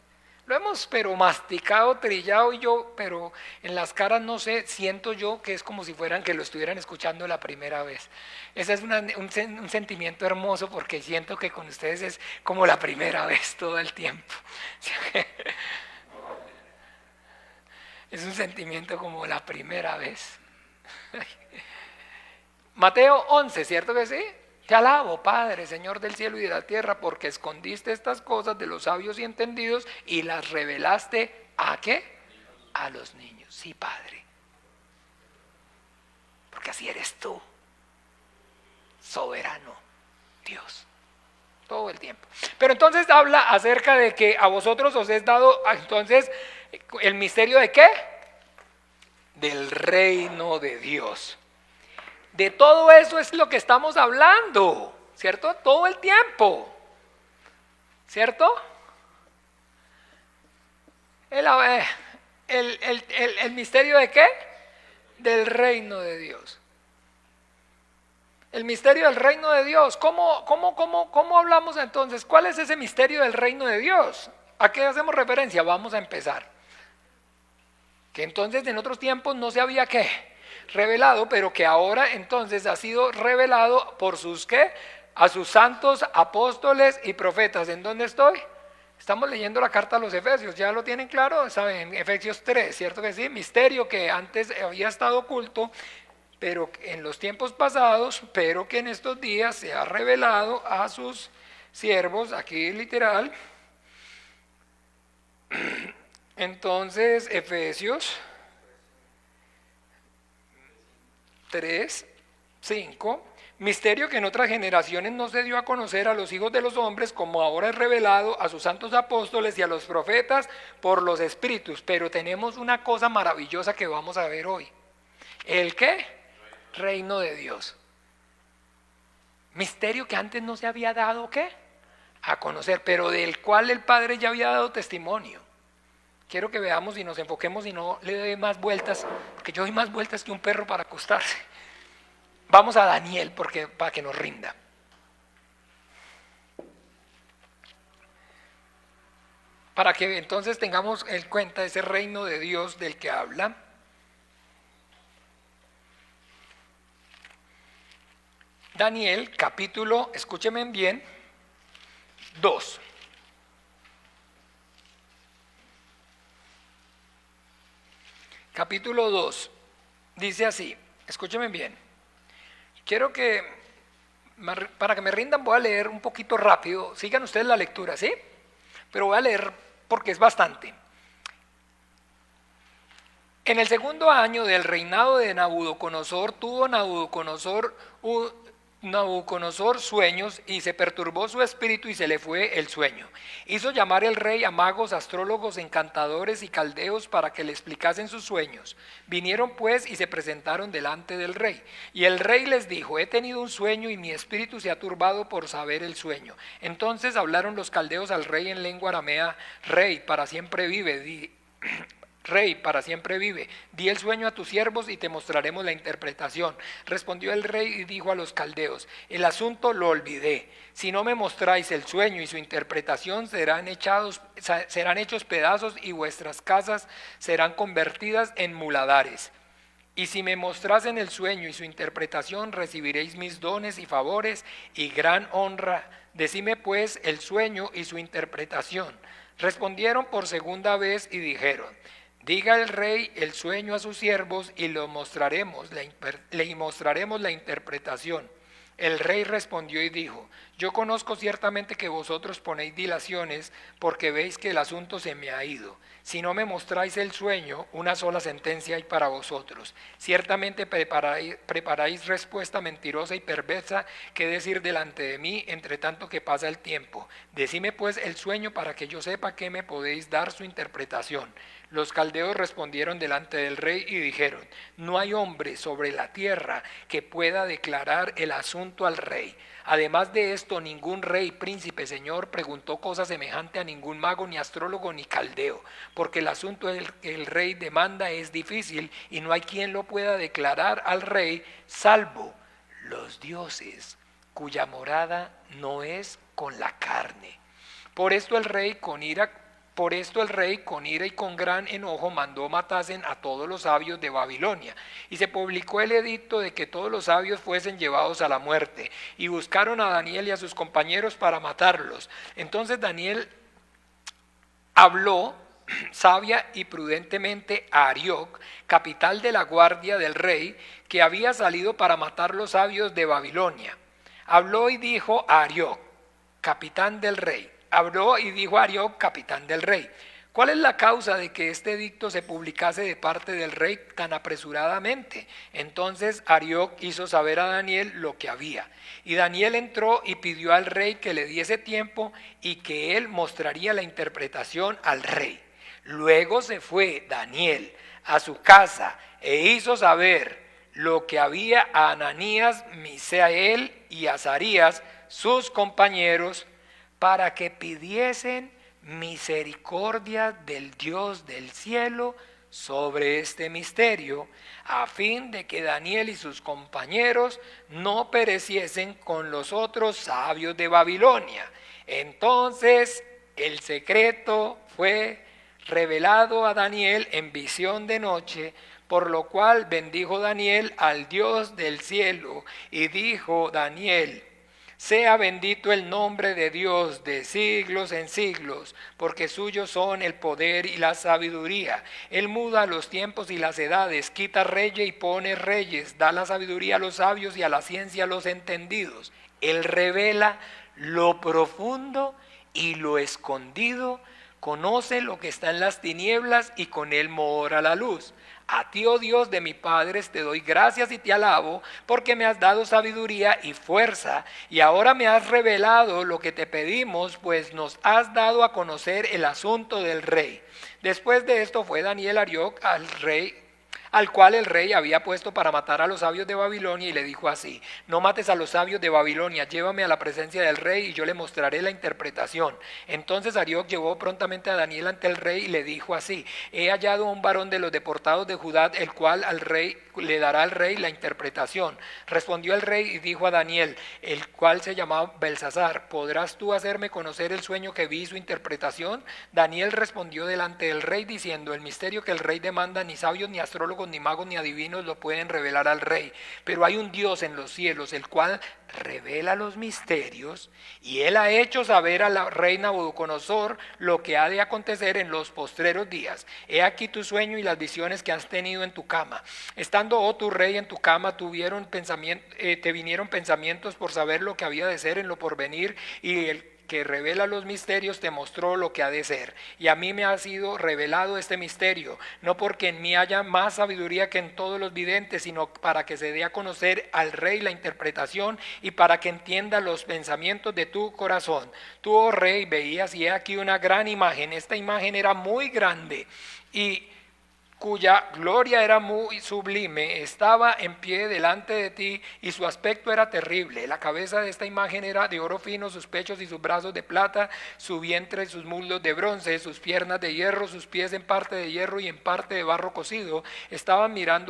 Speaker 1: Lo hemos pero masticado, trillado y yo, pero en las caras no sé, siento yo que es como si fueran que lo estuvieran escuchando la primera vez. Ese es un sentimiento hermoso porque siento que con ustedes es como la primera vez todo el tiempo. Es un sentimiento como la primera vez. Mateo 11, ¿cierto que sí? Te alabo, Padre, Señor del cielo y de la tierra, porque escondiste estas cosas de los sabios y entendidos y las revelaste ¿a qué? A los niños. Sí, Padre. Porque así eres tú, soberano. Dios. Todo el tiempo. Pero entonces habla acerca de que a vosotros os es dado, entonces, ¿el misterio de qué? Del reino de Dios. De todo eso es lo que estamos hablando, ¿cierto? Todo el tiempo, ¿cierto? El misterio de qué? Del reino de Dios. El misterio del reino de Dios. ¿Cómo hablamos entonces? ¿Cuál es ese misterio del reino de Dios? ¿A qué hacemos referencia? Vamos a empezar. Que entonces en otros tiempos no se había ¿qué? Revelado, pero que ahora entonces ha sido revelado por sus ¿qué? A sus santos apóstoles y profetas. ¿En dónde estoy? Estamos leyendo la carta a los Efesios, ¿ya lo tienen claro? ¿Saben? Efesios 3, ¿cierto que sí? Misterio que antes había estado oculto, pero en los tiempos pasados, pero que en estos días se ha revelado a sus siervos, aquí literal. Entonces, Efesios 3, 5, misterio que en otras generaciones no se dio a conocer a los hijos de los hombres, como ahora es revelado a sus santos apóstoles y a los profetas por los espíritus. Pero tenemos una cosa maravillosa que vamos a ver hoy. ¿El qué? Reino de Dios. Misterio que antes no se había dado ¿qué? A conocer, pero del cual el Padre ya había dado testimonio. Quiero que veamos y nos enfoquemos y no le dé más vueltas, porque yo doy más vueltas que un perro para acostarse. Vamos a Daniel para que nos rinda. Para que entonces tengamos en cuenta ese reino de Dios del que habla. Daniel, capítulo, escúchenme bien, 2. Capítulo 2, dice así, escúchenme bien. Quiero que, para que me rindan, voy a leer un poquito rápido. Sigan ustedes la lectura, ¿sí? Pero voy a leer porque es bastante. En el segundo año del reinado de Nabucodonosor, tuvo Nabucodonosor sueños y se perturbó su espíritu y se le fue el sueño. Hizo llamar el rey a magos, astrólogos, encantadores y caldeos para que le explicasen sus sueños. Vinieron pues y se presentaron delante del rey. Y el rey les dijo: he tenido un sueño y mi espíritu se ha turbado por saber el sueño. Entonces hablaron los caldeos al rey en lengua aramea: Rey, para siempre vive, Rey, para siempre vive, di el sueño a tus siervos y te mostraremos la interpretación. Respondió el rey y dijo a los caldeos: el asunto lo olvidé. Si no me mostráis el sueño y su interpretación, serán hechos pedazos y vuestras casas serán convertidas en muladares. Y si me mostrasen el sueño y su interpretación, recibiréis mis dones y favores y gran honra. Decime pues el sueño y su interpretación. Respondieron por segunda vez y dijeron: diga el rey el sueño a sus siervos y le mostraremos la interpretación. El rey respondió y dijo: yo conozco ciertamente que vosotros ponéis dilaciones porque veis que el asunto se me ha ido. Si no me mostráis el sueño, una sola sentencia hay para vosotros. Ciertamente preparáis respuesta mentirosa y perversa que decir delante de mí, entre tanto que pasa el tiempo. Decime pues el sueño para que yo sepa que me podéis dar su interpretación. Los caldeos respondieron delante del rey y dijeron: no hay hombre sobre la tierra que pueda declarar el asunto al rey. Además de esto, ningún rey, príncipe, señor preguntó cosa semejante a ningún mago, ni astrólogo, ni caldeo, porque el asunto que el rey demanda es difícil y no hay quien lo pueda declarar al rey, salvo los dioses, cuya morada no es con la carne. Por esto el rey con ira y con gran enojo mandó matasen a todos los sabios de Babilonia, y se publicó el edicto de que todos los sabios fuesen llevados a la muerte, y buscaron a Daniel y a sus compañeros para matarlos. Entonces Daniel habló sabia y prudentemente a Arioc, capital de la guardia del rey, que había salido para matar los sabios de Babilonia. Habló y dijo a Arioc, capitán del rey. Habló y dijo a Arioc, capitán del rey: ¿Cuál es la causa de que este edicto se publicase de parte del rey tan apresuradamente? Entonces Arioc hizo saber a Daniel lo que había. Y Daniel entró y pidió al rey que le diese tiempo y que él mostraría la interpretación al rey. Luego se fue Daniel a su casa e hizo saber lo que había a Ananías, Misael y Azarías, sus compañeros, para que pidiesen misericordia del Dios del cielo sobre este misterio, a fin de que Daniel y sus compañeros no pereciesen con los otros sabios de Babilonia. Entonces el secreto fue revelado a Daniel en visión de noche, por lo cual bendijo Daniel al Dios del cielo y dijo Daniel: sea bendito el nombre de Dios de siglos en siglos, porque suyos son el poder y la sabiduría. Él muda los tiempos y las edades, quita reyes y pone reyes, da la sabiduría a los sabios y a la ciencia a los entendidos. Él revela lo profundo y lo escondido, conoce lo que está en las tinieblas y con él mora la luz. A ti, oh Dios de mis padres, te doy gracias y te alabo, porque me has dado sabiduría y fuerza, y ahora me has revelado lo que te pedimos, pues nos has dado a conocer el asunto del rey. Después de esto fue Daniel a Arioc al rey, al cual el rey había puesto para matar a los sabios de Babilonia, y le dijo así: no mates a los sabios de Babilonia, llévame a la presencia del rey y yo le mostraré la interpretación. Entonces Arioc llevó prontamente a Daniel ante el rey y le dijo así: he hallado a un varón de los deportados de Judá, el cual al rey le dará al rey la interpretación. Respondió el rey y dijo a Daniel, el cual se llamaba Belsasar: ¿podrás tú hacerme conocer el sueño que vi y su interpretación? Daniel respondió delante del rey diciendo: el misterio que el rey demanda ni sabios ni astrólogos ni magos ni adivinos lo pueden revelar al rey, pero hay un Dios en los cielos, el cual revela los misterios, y él ha hecho saber a la reina Nabucodonosor lo que ha de acontecer en los postreros días. He aquí tu sueño y las visiones que has tenido en tu cama. Estando, oh tu rey, en tu cama, te vinieron pensamientos por saber lo que había de ser en lo porvenir, y el que revela los misterios te mostró lo que ha de ser. Y a mí me ha sido revelado este misterio, no porque en mí haya más sabiduría que en todos los videntes, sino para que se dé a conocer al rey la interpretación y para que entienda los pensamientos de tu corazón. Tú, oh rey, veías y he aquí una gran imagen. Esta imagen era muy grande y cuya gloria era muy sublime, estaba en pie delante de ti y su aspecto era terrible. La cabeza de esta imagen era de oro fino, sus pechos y sus brazos de plata, su vientre y sus muslos de bronce, sus piernas de hierro, sus pies en parte de hierro y en parte de barro cocido. Estabas mirando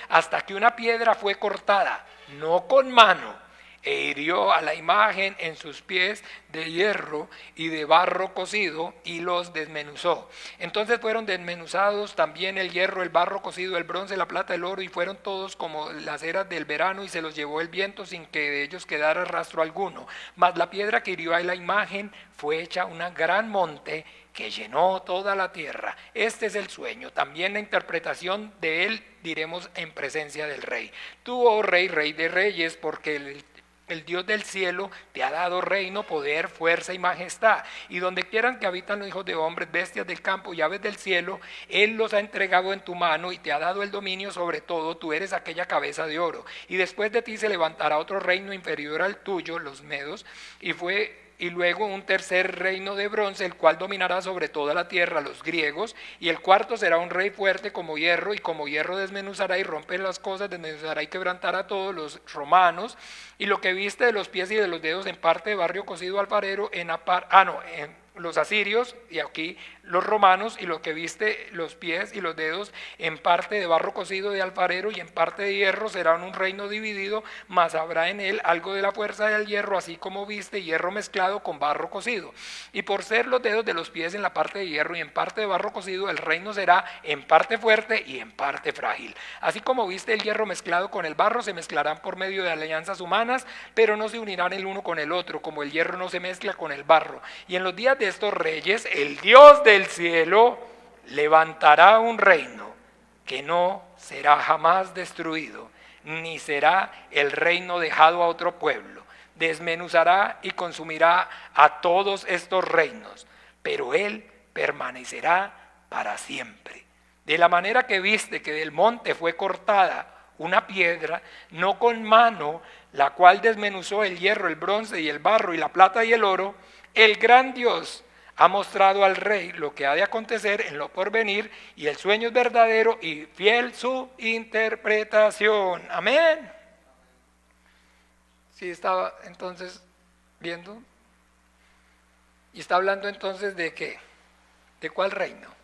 Speaker 1: hasta que una piedra fue cortada, no con mano, e hirió a la imagen en sus pies de hierro y de barro cocido y los desmenuzó. Entonces fueron desmenuzados también el hierro, el barro cocido, el bronce, la plata, el oro, y fueron todos como las eras del verano, y se los llevó el viento sin que de ellos quedara rastro alguno. Mas la piedra que hirió a la imagen fue hecha un gran monte que llenó toda la tierra. Este es el sueño, también la interpretación de él diremos en presencia del rey. Tú, oh rey, rey de reyes, porque el Dios del cielo te ha dado reino, poder, fuerza y majestad, y donde quieran que habitan los hijos de hombres, bestias del campo y aves del cielo, Él los ha entregado en tu mano y te ha dado el dominio sobre todo. Tú eres aquella cabeza de oro, y después de ti se levantará otro reino inferior al tuyo, los medos, y luego un tercer reino de bronce, el cual dominará sobre toda la tierra, los griegos, y el cuarto será un rey fuerte como hierro, y como hierro desmenuzará y rompe las cosas, desmenuzará y quebrantará a todos los romanos. Y lo que viste de los pies y de los dedos en parte de barro cocido alfarero, en los asirios, y aquí los romanos, y lo que viste los pies y los dedos en parte de barro cocido de alfarero y en parte de hierro, será un reino dividido, mas habrá en él algo de la fuerza del hierro, así como viste hierro mezclado con barro cocido. Y por ser los dedos de los pies en la parte de hierro y en parte de barro cocido, el reino será en parte fuerte y en parte frágil. Así como viste el hierro mezclado con el barro, se mezclarán por medio de alianzas humanas, pero no se unirán el uno con el otro, como el hierro no se mezcla con el barro. Y en los días de estos reyes, el Dios del cielo levantará un reino que no será jamás destruido, ni será el reino dejado a otro pueblo. desmenuzará y consumirá a todos estos reinos, pero Él permanecerá para siempre. De la manera que viste que del monte fue cortada una piedra, no con mano, la cual desmenuzó el hierro, el bronce y el barro y la plata y el oro, el gran Dios ha mostrado al rey lo que ha de acontecer en lo porvenir, y el sueño es verdadero y fiel su interpretación. Amén. Sí, estaba entonces viendo. Y está hablando entonces de qué, ¿de cuál reino?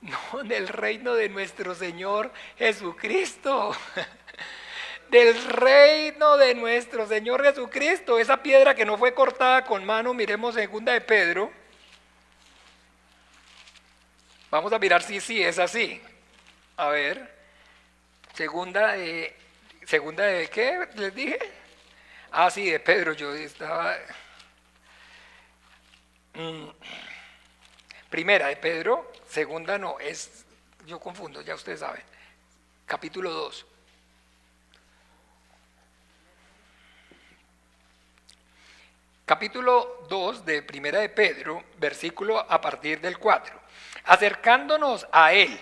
Speaker 1: No, del reino de nuestro Señor Jesucristo. Del reino de nuestro Señor Jesucristo. Esa piedra que no fue cortada con mano, miremos segunda de Pedro. Vamos a mirar si sí es así. A ver, segunda de ¿qué les dije? Ah, sí, de Pedro, yo estaba... Primera de Pedro, segunda no, yo confundo, ya ustedes saben. Capítulo 2. Capítulo 2 de Primera de Pedro, versículo a partir del 4. Acercándonos a Él,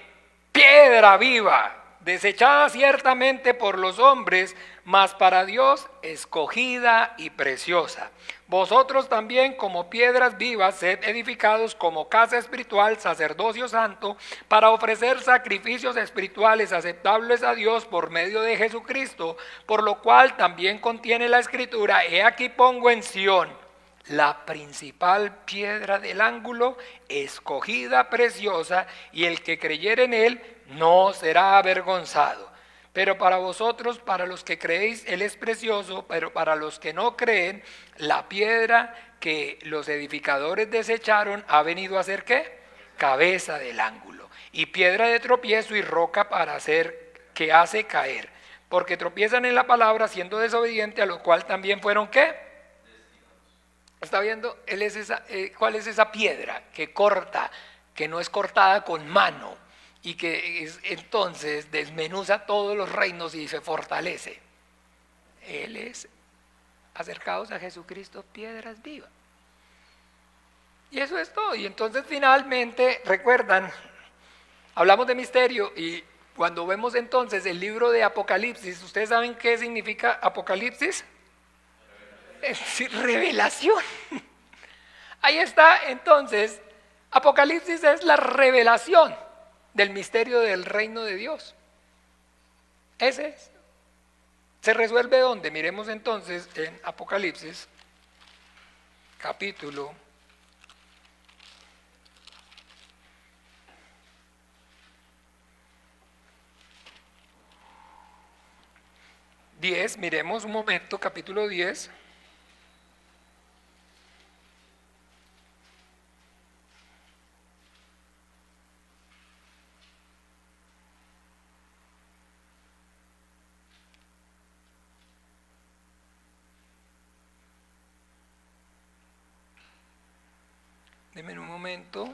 Speaker 1: piedra viva, desechada ciertamente por los hombres, mas para Dios escogida y preciosa. Vosotros también, como piedras vivas, sed edificados como casa espiritual, sacerdocio santo, para ofrecer sacrificios espirituales aceptables a Dios por medio de Jesucristo, por lo cual también contiene la Escritura: he aquí pongo en Sión la principal piedra del ángulo, escogida, preciosa, y el que creyere en él no será avergonzado. Pero para vosotros, para los que creéis, Él es precioso, pero para los que no creen, la piedra que los edificadores desecharon ha venido a ser ¿qué? Cabeza del ángulo, y piedra de tropiezo y roca para hacer que hace caer, porque tropiezan en la palabra siendo desobedientes, a lo cual también fueron ¿qué? ¿Está viendo? Él es ¿cuál es esa piedra que corta, que no es cortada con mano? Y que entonces desmenuza todos los reinos y se fortalece. Él es, acercados a Jesucristo, piedras vivas. Y eso es todo. Y entonces finalmente, recuerdan, hablamos de misterio, y cuando vemos entonces el libro de Apocalipsis, ¿ustedes saben qué significa Apocalipsis? Es decir, revelación. Ahí está entonces, Apocalipsis es la revelación del misterio del reino de Dios. Ese es. ¿Se resuelve dónde? Miremos entonces en Apocalipsis, capítulo 10, miremos un momento, capítulo 10. Denme un momento.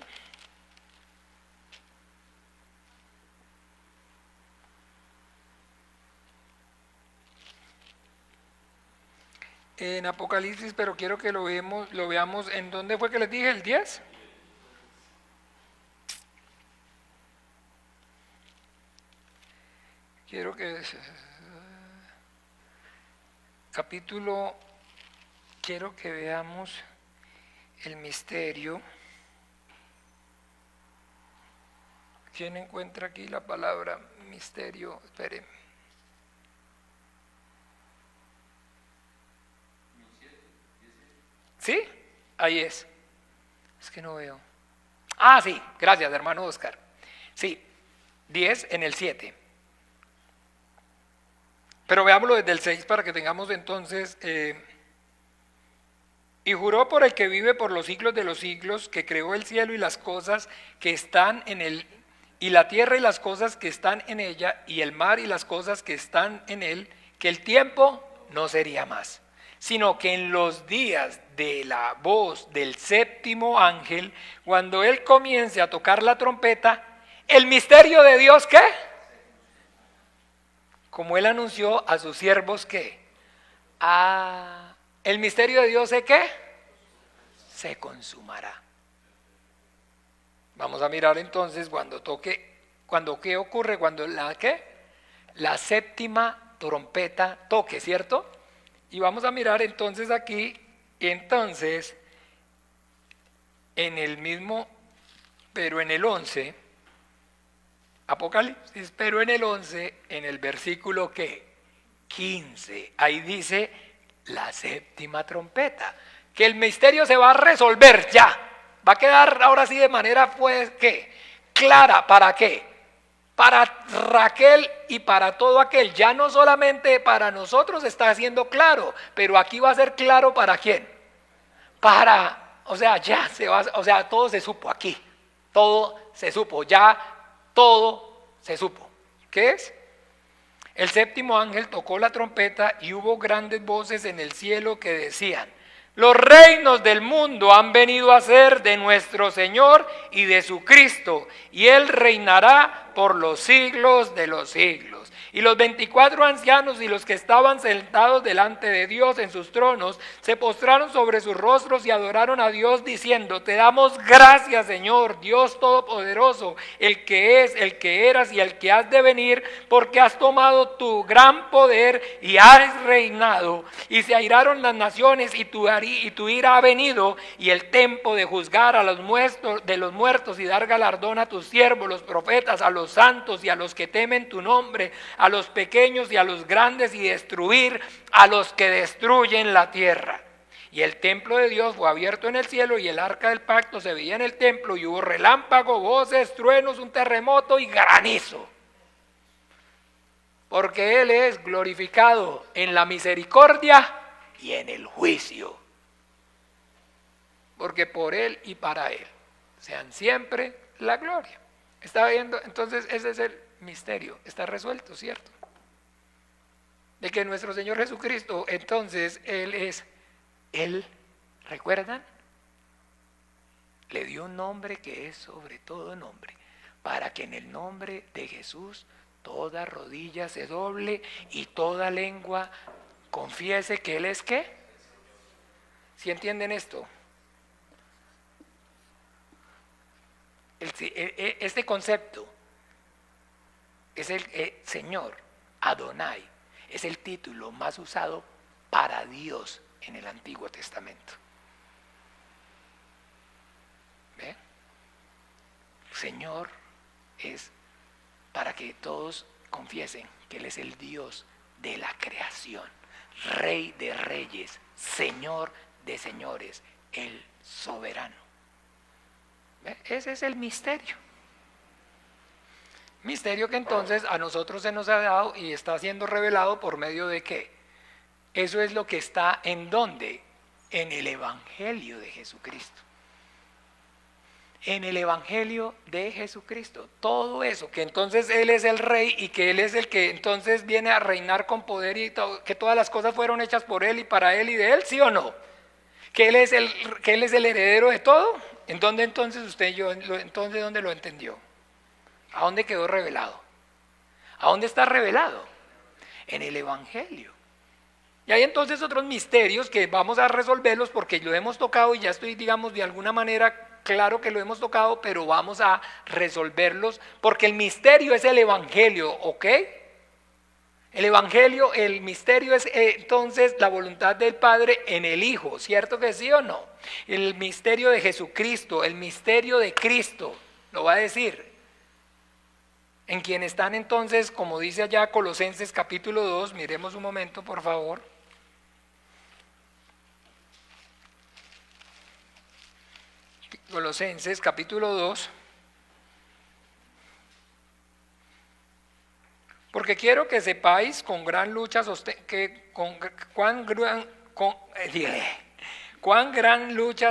Speaker 1: En Apocalipsis, pero quiero que lo veamos. ¿En dónde fue que les dije? ¿El 10? Quiero que... Capítulo... Quiero que veamos el misterio. ¿Quién encuentra aquí la palabra misterio? Espere. ¿Sí? Ahí es. Es que no veo. Ah, sí, gracias, hermano Oscar. Sí, 10 en el 7. Pero veámoslo desde el 6 para que tengamos entonces... Y juró por el que vive por los siglos de los siglos, que creó el cielo y las cosas que están en él, y la tierra y las cosas que están en ella, y el mar y las cosas que están en él, que el tiempo no sería más, sino que en los días de la voz del séptimo ángel, cuando él comience a tocar la trompeta, el misterio de Dios, ¿qué? Como él anunció a sus siervos, ¿qué? el misterio de Dios se consumará. Vamos a mirar entonces ¿qué ocurre? Cuando la séptima trompeta toque, ¿cierto? Y vamos a mirar entonces aquí, entonces, en el mismo, pero en el 11, Apocalipsis, pero en el 11, en el versículo 15, ahí dice la séptima trompeta, que el misterio se va a resolver ya, va a quedar ahora sí de manera pues clara. ¿Para qué? Para Raquel y para todo aquel, ya no solamente para nosotros está siendo claro, pero aquí va a ser claro para quién, todo se supo aquí, todo se supo, ya todo se supo. ¿Qué es? El séptimo ángel tocó la trompeta y hubo grandes voces en el cielo que decían: los reinos del mundo han venido a ser de nuestro Señor y de su Cristo, y Él reinará por los siglos de los siglos. Y los 24 ancianos y los que estaban sentados delante de Dios en sus tronos se postraron sobre sus rostros y adoraron a Dios diciendo: te damos gracias, Señor, Dios Todopoderoso, el que es, el que eras y el que has de venir, porque has tomado tu gran poder y has reinado. Y se airaron las naciones y tu ira ha venido, y el tiempo de juzgar a los muertos y dar galardón a tus siervos, los profetas, a los santos y a los que temen tu nombre, a los pequeños y a los grandes, y destruir a los que destruyen la tierra. Y el templo de Dios fue abierto en el cielo, y el arca del pacto se veía en el templo, y hubo relámpagos, voces, truenos, un terremoto y granizo. Porque Él es glorificado en la misericordia y en el juicio. Porque por Él y para Él sean siempre la gloria. ¿Está viendo? Entonces ese es el misterio, está resuelto, ¿cierto? De que nuestro Señor Jesucristo, entonces Él, ¿recuerdan? Le dio un nombre que es sobre todo nombre, para que en el nombre de Jesús toda rodilla se doble y toda lengua confiese que Él es ¿qué? ¿Sí entienden esto? Este concepto es el Señor, Adonai, es el título más usado para Dios en el Antiguo Testamento. ¿Ve? Señor es para que todos confiesen que Él es el Dios de la creación, Rey de reyes, Señor de señores, el soberano. ¿Ve? Ese es el misterio. Misterio que entonces a nosotros se nos ha dado y está siendo revelado por medio de ¿qué? Eso es lo que está ¿en dónde? En el Evangelio de Jesucristo. En el Evangelio de Jesucristo. Todo eso, que entonces Él es el Rey y que Él es el que entonces viene a reinar con poder y que todas las cosas fueron hechas por Él y para Él y de Él, ¿sí o no? Que Él es el heredero de todo. ¿En dónde entonces usted y yo, entonces dónde lo entendió? ¿A dónde quedó revelado? ¿A dónde está revelado? En el Evangelio. Y hay entonces otros misterios que vamos a resolverlos porque lo hemos tocado y ya estoy, digamos, de alguna manera claro que lo hemos tocado, pero vamos a resolverlos porque el misterio es el Evangelio, ¿ok? El Evangelio, el misterio es entonces la voluntad del Padre en el Hijo, ¿cierto que sí o no? El misterio de Jesucristo, el misterio de Cristo, lo va a decir. En quien están entonces, como dice allá Colosenses capítulo 2, miremos un momento por favor. Colosenses capítulo 2. Porque quiero que sepáis cuán gran lucha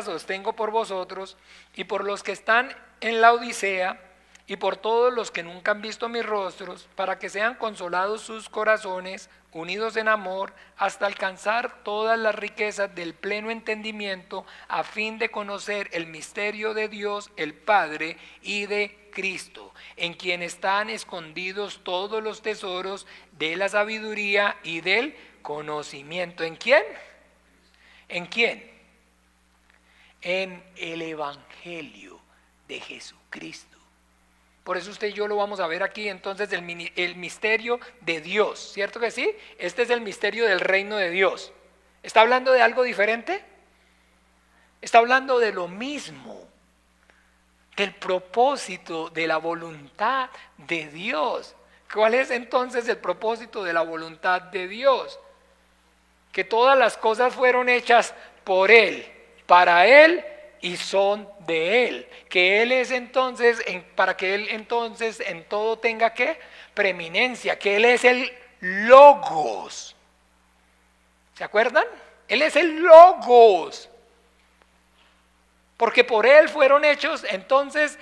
Speaker 1: sostengo por vosotros y por los que están en la Odisea y por todos los que nunca han visto mis rostros, para que sean consolados sus corazones, unidos en amor, hasta alcanzar todas las riquezas del pleno entendimiento, a fin de conocer el misterio de Dios el Padre y de Cristo, en quien están escondidos todos los tesoros de la sabiduría y del conocimiento. ¿En quién? ¿En quién? En el Evangelio de Jesucristo. Por eso usted y yo lo vamos a ver aquí entonces, el misterio de Dios, ¿cierto que sí? Este es el misterio del reino de Dios. ¿Está hablando de algo diferente? Está hablando de lo mismo, del propósito de la voluntad de Dios. ¿Cuál es entonces el propósito de la voluntad de Dios? Que todas las cosas fueron hechas por Él, para Él y son de Él. Que Él es entonces, para que Él entonces en todo tenga ¿qué? Preeminencia, que Él es el Logos. ¿Se acuerdan? Él es el Logos. Porque por Él fueron hechos entonces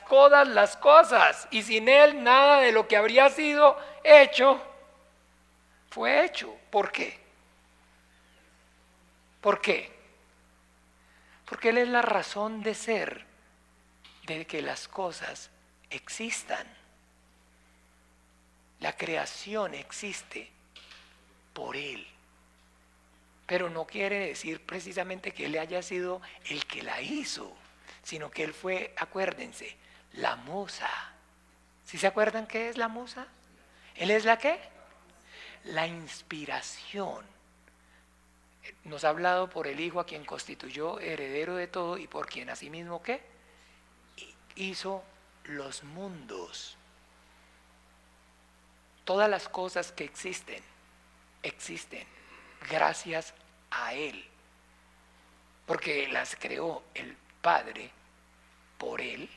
Speaker 1: todas las cosas, y sin Él nada de lo que habría sido hecho fue hecho. ¿Por qué? ¿Por qué? Porque Él es la razón de ser de que las cosas existan. La creación existe por Él. Pero no quiere decir precisamente que Él haya sido el que la hizo, sino que Él fue, acuérdense, la musa. ¿Sí se acuerdan qué es la musa? ¿Él es la qué? La inspiración. Nos ha hablado por el Hijo, a quien constituyó heredero de todo y por quien asimismo ¿qué? Hizo los mundos. Todas las cosas que existen gracias a Él, porque las creó el Padre por Él,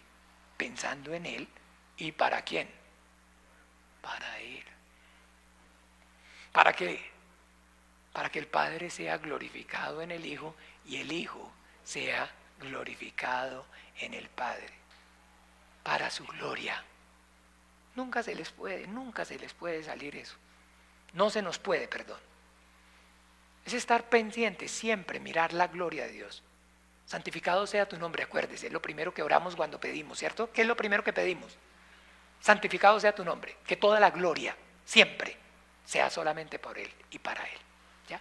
Speaker 1: pensando en Él. ¿Y para quién? Para Él. ¿Para qué? Para que el Padre sea glorificado en el Hijo y el Hijo sea glorificado en el Padre, para su gloria. Nunca se les puede salir eso. No se nos puede, perdón. Es estar pendiente siempre, mirar la gloria de Dios. Santificado sea tu nombre, acuérdese, es lo primero que oramos cuando pedimos, ¿cierto? ¿Qué es lo primero que pedimos? Santificado sea tu nombre, que toda la gloria siempre sea solamente por Él y para Él, ¿ya?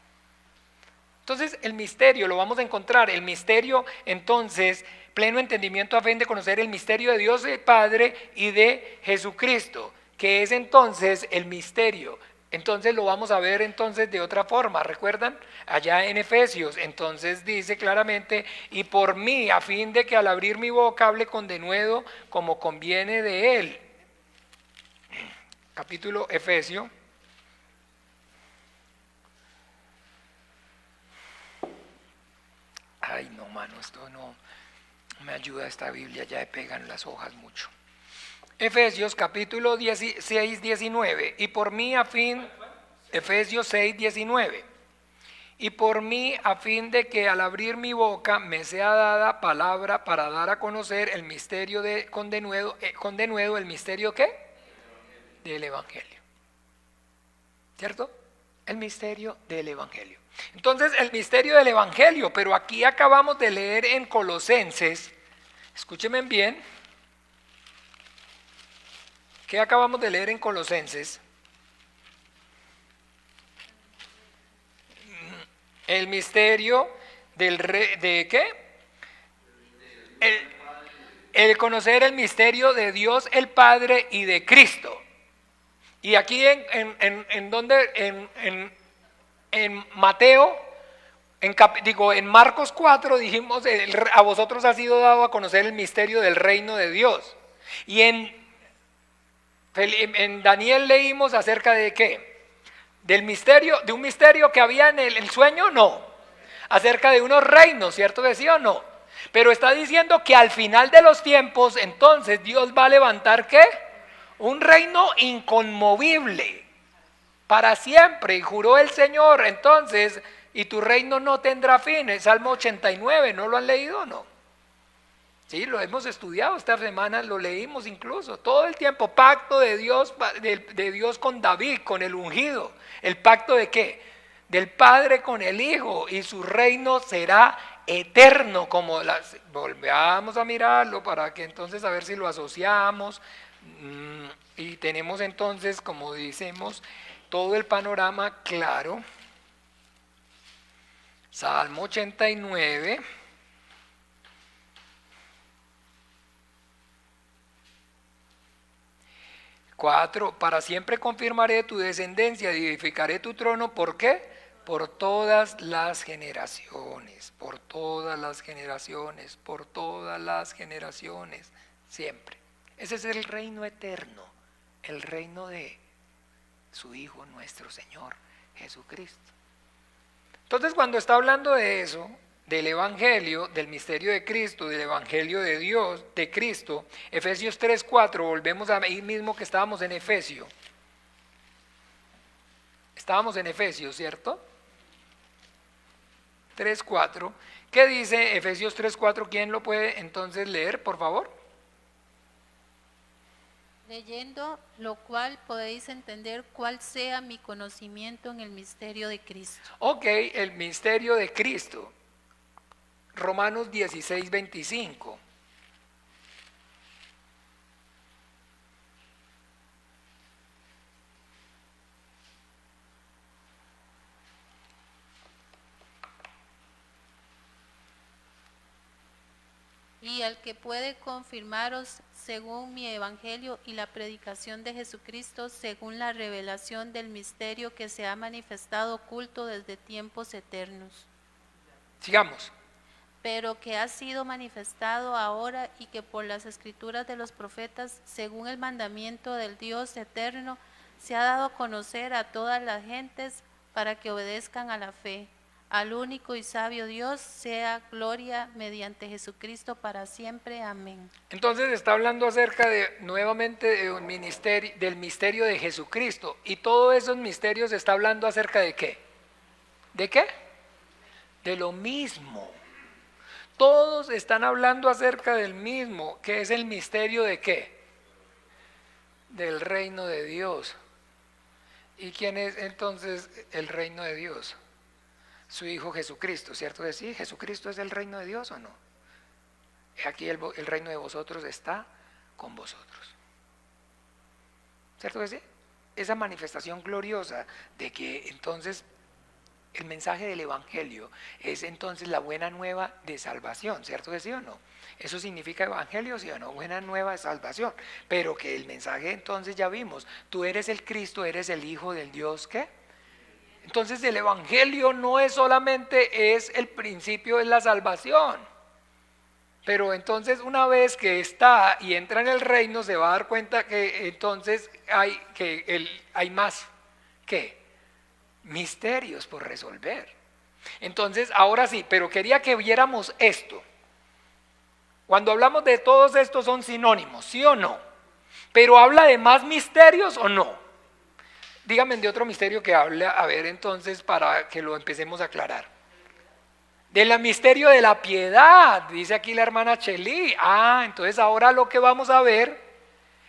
Speaker 1: Entonces el misterio lo vamos a encontrar, el misterio entonces, pleno entendimiento a fin de conocer el misterio de Dios el Padre y de Jesucristo, que es entonces el misterio. Entonces lo vamos a ver entonces de otra forma, ¿recuerdan? Allá en Efesios, entonces dice claramente, y por mí, a fin de que al abrir mi boca hable con denuedo como conviene de Él. Capítulo Efesio. Ay, no, mano, esto no me ayuda esta Biblia, ya me pegan las hojas mucho. Efesios capítulo 6, 19, y por mí a fin, Efesios 6, 19, y por mí a fin de que al abrir mi boca me sea dada palabra para dar a conocer el misterio con denuedo, el misterio ¿qué? Del Evangelio, ¿cierto? El misterio del Evangelio. Entonces el misterio del Evangelio, pero aquí acabamos de leer en Colosenses, escúchenme bien, ¿qué acabamos de leer en Colosenses? El misterio ¿de qué? El conocer el misterio de Dios el Padre y de Cristo. Y aquí en Mateo, en Marcos 4 dijimos, a vosotros ha sido dado a conocer el misterio del reino de Dios. Y en Daniel leímos acerca de ¿qué? Del misterio, de un misterio que había en el sueño, no. Acerca de unos reinos, ¿cierto que sí o no? Pero está diciendo que al final de los tiempos, entonces Dios va a levantar ¿qué? Un reino inconmovible para siempre. Y juró el Señor, entonces, y tu reino no tendrá fin. El Salmo 89, ¿no lo han leído o no? Sí, lo hemos estudiado esta semana, lo leímos incluso, todo el tiempo, pacto de Dios con David, con el ungido. ¿El pacto de qué? Del Padre con el Hijo, y su reino será eterno, volvamos a mirarlo para que entonces a ver si lo asociamos, y tenemos entonces, como decimos, todo el panorama claro. Salmo 89. Para siempre confirmaré tu descendencia y edificaré tu trono. ¿Por qué? Por todas las generaciones, por todas las generaciones, por todas las generaciones, siempre. Ese es el reino eterno, el reino de su Hijo nuestro Señor Jesucristo. Entonces, cuando está hablando de eso, del Evangelio, del misterio de Cristo, del Evangelio de Dios, de Cristo, Efesios 3:4, volvemos a ahí mismo que estábamos en Efesios. Estábamos en Efesios, ¿cierto? 3:4. ¿Qué dice Efesios 3:4? ¿Quién lo puede entonces leer, por favor?
Speaker 3: Leyendo lo cual podéis entender cuál sea mi conocimiento en el misterio de Cristo.
Speaker 1: Ok, el misterio de Cristo. Romanos 16:25.
Speaker 3: Y al que puede confirmaros según mi evangelio y la predicación de Jesucristo, según la revelación del misterio que se ha manifestado oculto desde tiempos eternos.
Speaker 1: Sigamos.
Speaker 3: Pero que ha sido manifestado ahora y que por las escrituras de los profetas, según el mandamiento del Dios eterno, se ha dado a conocer a todas las gentes para que obedezcan a la fe. Al único y sabio Dios sea gloria mediante Jesucristo para siempre. Amén.
Speaker 1: Entonces está hablando acerca de, nuevamente, de un ministerio, del misterio de Jesucristo. Y todos esos misterios está hablando acerca de ¿qué? ¿De qué? De lo mismo. Todos están hablando acerca del mismo, que es el misterio de ¿qué? Del reino de Dios. ¿Y quién es entonces el reino de Dios? Su Hijo Jesucristo, ¿cierto que sí? ¿Jesucristo es el reino de Dios o no? Aquí el reino de vosotros está con vosotros, ¿cierto que sí? Esa manifestación gloriosa de que entonces el mensaje del Evangelio es entonces la buena nueva de salvación, ¿cierto que sí o no? Eso significa Evangelio, ¿sí o no? Buena nueva de salvación, pero que el mensaje entonces ya vimos, tú eres el Cristo, eres el Hijo del Dios, ¿qué? Entonces el Evangelio no es solamente es el principio de la salvación, pero entonces una vez que está y entra en el reino se va a dar cuenta que entonces hay más que misterios por resolver. Entonces ahora sí, pero quería que viéramos esto. Cuando hablamos de todos estos son sinónimos, ¿sí o no? Pero habla de más misterios o no. Dígame de otro misterio que habla, a ver entonces para que lo empecemos a aclarar. Del misterio de la piedad, dice aquí la hermana Cheli. Entonces ahora lo que vamos a ver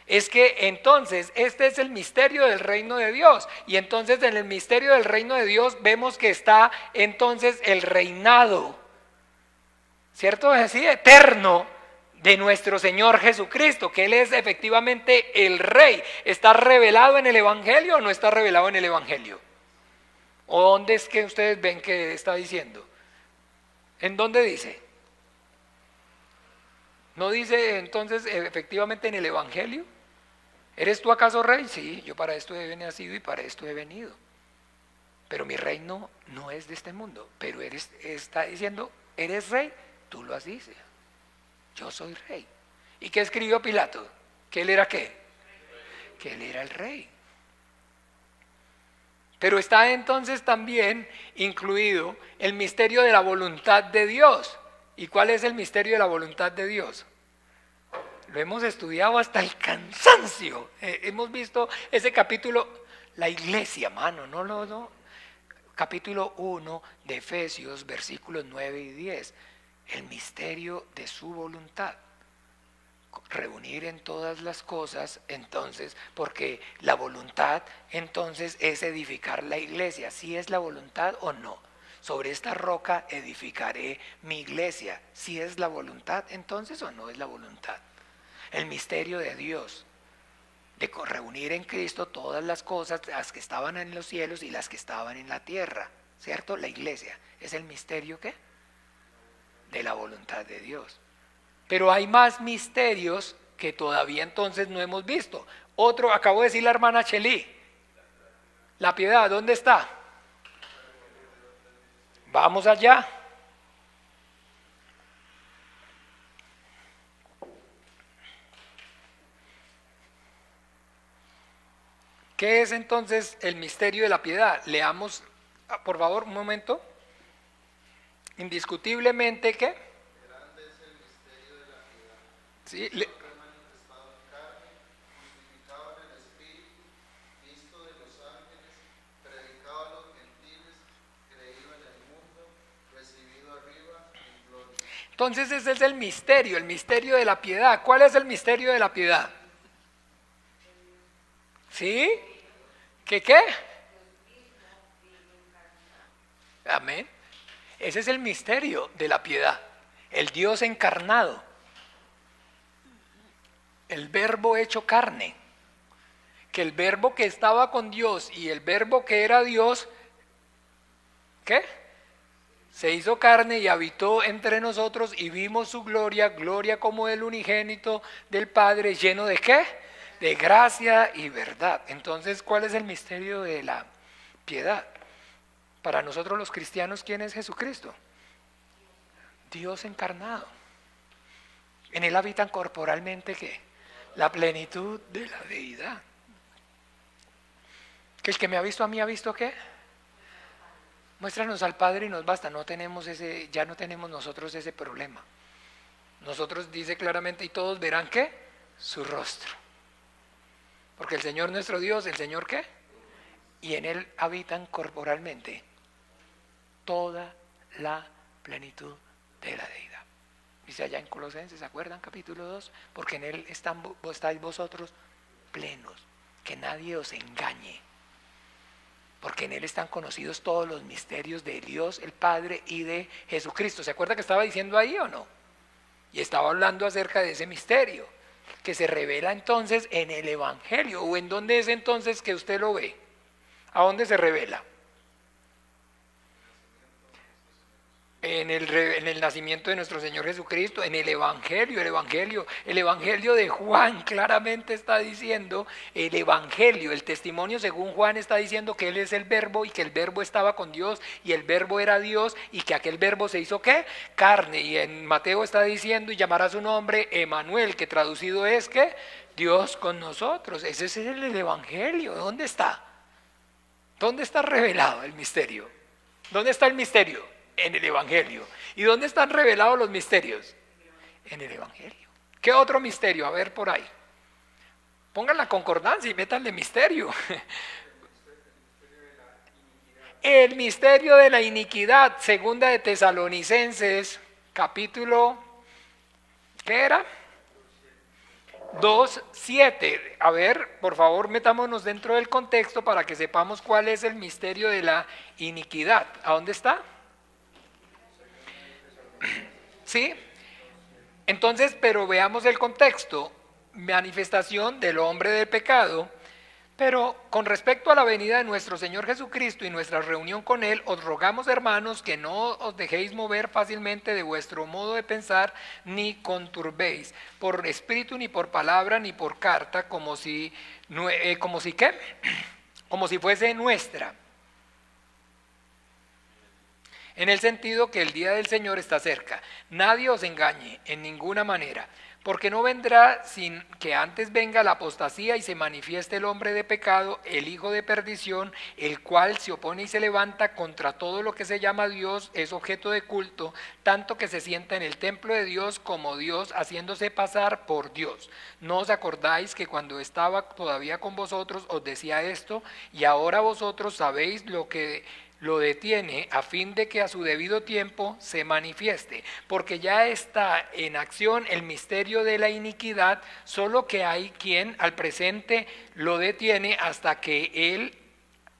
Speaker 1: es que entonces este es el misterio del reino de Dios. Y entonces en el misterio del reino de Dios vemos que está entonces el reinado, ¿cierto? Es así, eterno de nuestro Señor Jesucristo, que Él es efectivamente el Rey. ¿Está revelado en el Evangelio o no está revelado en el Evangelio? ¿O dónde es que ustedes ven que está diciendo? ¿En dónde dice? ¿No dice entonces efectivamente en el Evangelio? ¿Eres tú acaso rey? Sí, yo para esto he nacido y para esto he venido. Pero mi reino no es de este mundo. Pero está diciendo, ¿eres rey? Tú lo has dicho. Yo soy rey. ¿Y qué escribió Pilato? ¿Que él era qué? Que él era el rey. Pero está entonces también incluido el misterio de la voluntad de Dios. ¿Y cuál es el misterio de la voluntad de Dios? Lo hemos estudiado hasta el cansancio. Hemos visto ese capítulo, la iglesia, mano, no. Capítulo 1 de Efesios, versículos 9 y 10. El misterio de su voluntad. Reunir en todas las cosas, entonces, porque la voluntad entonces es edificar la iglesia. ¿Sí es la voluntad o no? Sobre esta roca edificaré mi iglesia. ¿Sí es la voluntad entonces o no es la voluntad? El misterio de Dios. de reunir en Cristo todas las cosas, las que estaban en los cielos y las que estaban en la tierra, ¿cierto? La iglesia es el misterio, ¿qué? De la voluntad de Dios. Pero hay más misterios que todavía entonces no hemos visto. Otro, acabo de decir la hermana Chelí, la piedad, ¿dónde está? Vamos allá. ¿Qué es entonces el misterio de la piedad? Leamos, por favor, un momento. Indiscutiblemente, ¿qué?
Speaker 4: Grande es el misterio de la piedad.
Speaker 1: Sí,
Speaker 4: Fue manifestado en carne, justificado en el Espíritu, visto de los ángeles, predicado a los gentiles, creído en el mundo, recibido arriba en gloria.
Speaker 1: entonces ese es el misterio de la piedad. ¿Cuál es el misterio de la piedad? ¿Sí? ¿Qué? Amén. Ese es el misterio de la piedad. El Dios encarnado. El verbo hecho carne. Que el verbo que estaba con Dios y el verbo que era Dios, ¿qué? Se hizo carne y habitó entre nosotros y vimos su gloria, gloria como del unigénito del Padre, lleno de ¿qué? De gracia y verdad. Entonces, ¿cuál es el misterio de la piedad? Para nosotros los cristianos, ¿quién es Jesucristo? Dios encarnado. En Él habitan corporalmente ¿qué? La plenitud de la deidad. Que el que me ha visto a mí ha visto ¿qué? Muéstranos al Padre y nos basta. No tenemos ya no tenemos nosotros ese problema. Nosotros dice claramente, y todos verán ¿qué? Su rostro. Porque el Señor nuestro Dios, ¿el Señor qué? Y en Él habitan corporalmente toda la plenitud de la deidad. Dice allá en Colosenses, ¿se acuerdan? Capítulo 2, porque en Él estáis vosotros plenos, que nadie os engañe. Porque en Él están conocidos todos los misterios de Dios, el Padre y de Jesucristo. ¿Se acuerda que estaba diciendo ahí o no? Y estaba hablando acerca de ese misterio, que se revela entonces en el Evangelio. ¿O en dónde es entonces que usted lo ve? ¿A dónde se revela? En el nacimiento de nuestro Señor Jesucristo, en el Evangelio. El Evangelio de Juan claramente está diciendo, el Evangelio, el testimonio según Juan está diciendo que Él es el verbo y que el verbo estaba con Dios y el verbo era Dios y que aquel verbo se hizo ¿qué? Carne. Y en Mateo está diciendo, y llamará su nombre Emanuel, que traducido es ¿qué? Dios con nosotros. Ese es el Evangelio. ¿Dónde está? ¿Dónde está revelado el misterio? ¿Dónde está el misterio? En el Evangelio. ¿Y dónde están revelados los misterios? En el Evangelio. ¿Qué otro misterio? A ver por ahí. Pongan la concordancia y métanle misterio. El misterio de la iniquidad, segunda de Tesalonicenses, capítulo, ¿qué era? 2:7. A ver, por favor, metámonos dentro del contexto para que sepamos cuál es el misterio de la iniquidad. ¿A dónde está? ¿Sí? Entonces, pero veamos el contexto. Manifestación del hombre del pecado. Pero con respecto a la venida de nuestro Señor Jesucristo y nuestra reunión con Él, os rogamos, hermanos, que no os dejéis mover fácilmente de vuestro modo de pensar, ni conturbéis por espíritu, ni por palabra, ni por carta, como si ¿qué? Como si fuese nuestra. En el sentido que el día del Señor está cerca. Nadie os engañe en ninguna manera, porque no vendrá sin que antes venga la apostasía y se manifieste el hombre de pecado, el hijo de perdición, el cual se opone y se levanta contra todo lo que se llama Dios, es objeto de culto, tanto que se sienta en el templo de Dios como Dios, haciéndose pasar por Dios. ¿No os acordáis que cuando estaba todavía con vosotros os decía esto? Y ahora vosotros sabéis lo que lo detiene, a fin de que a su debido tiempo se manifieste, porque ya está en acción el misterio de la iniquidad, solo que hay quien al presente lo detiene hasta que él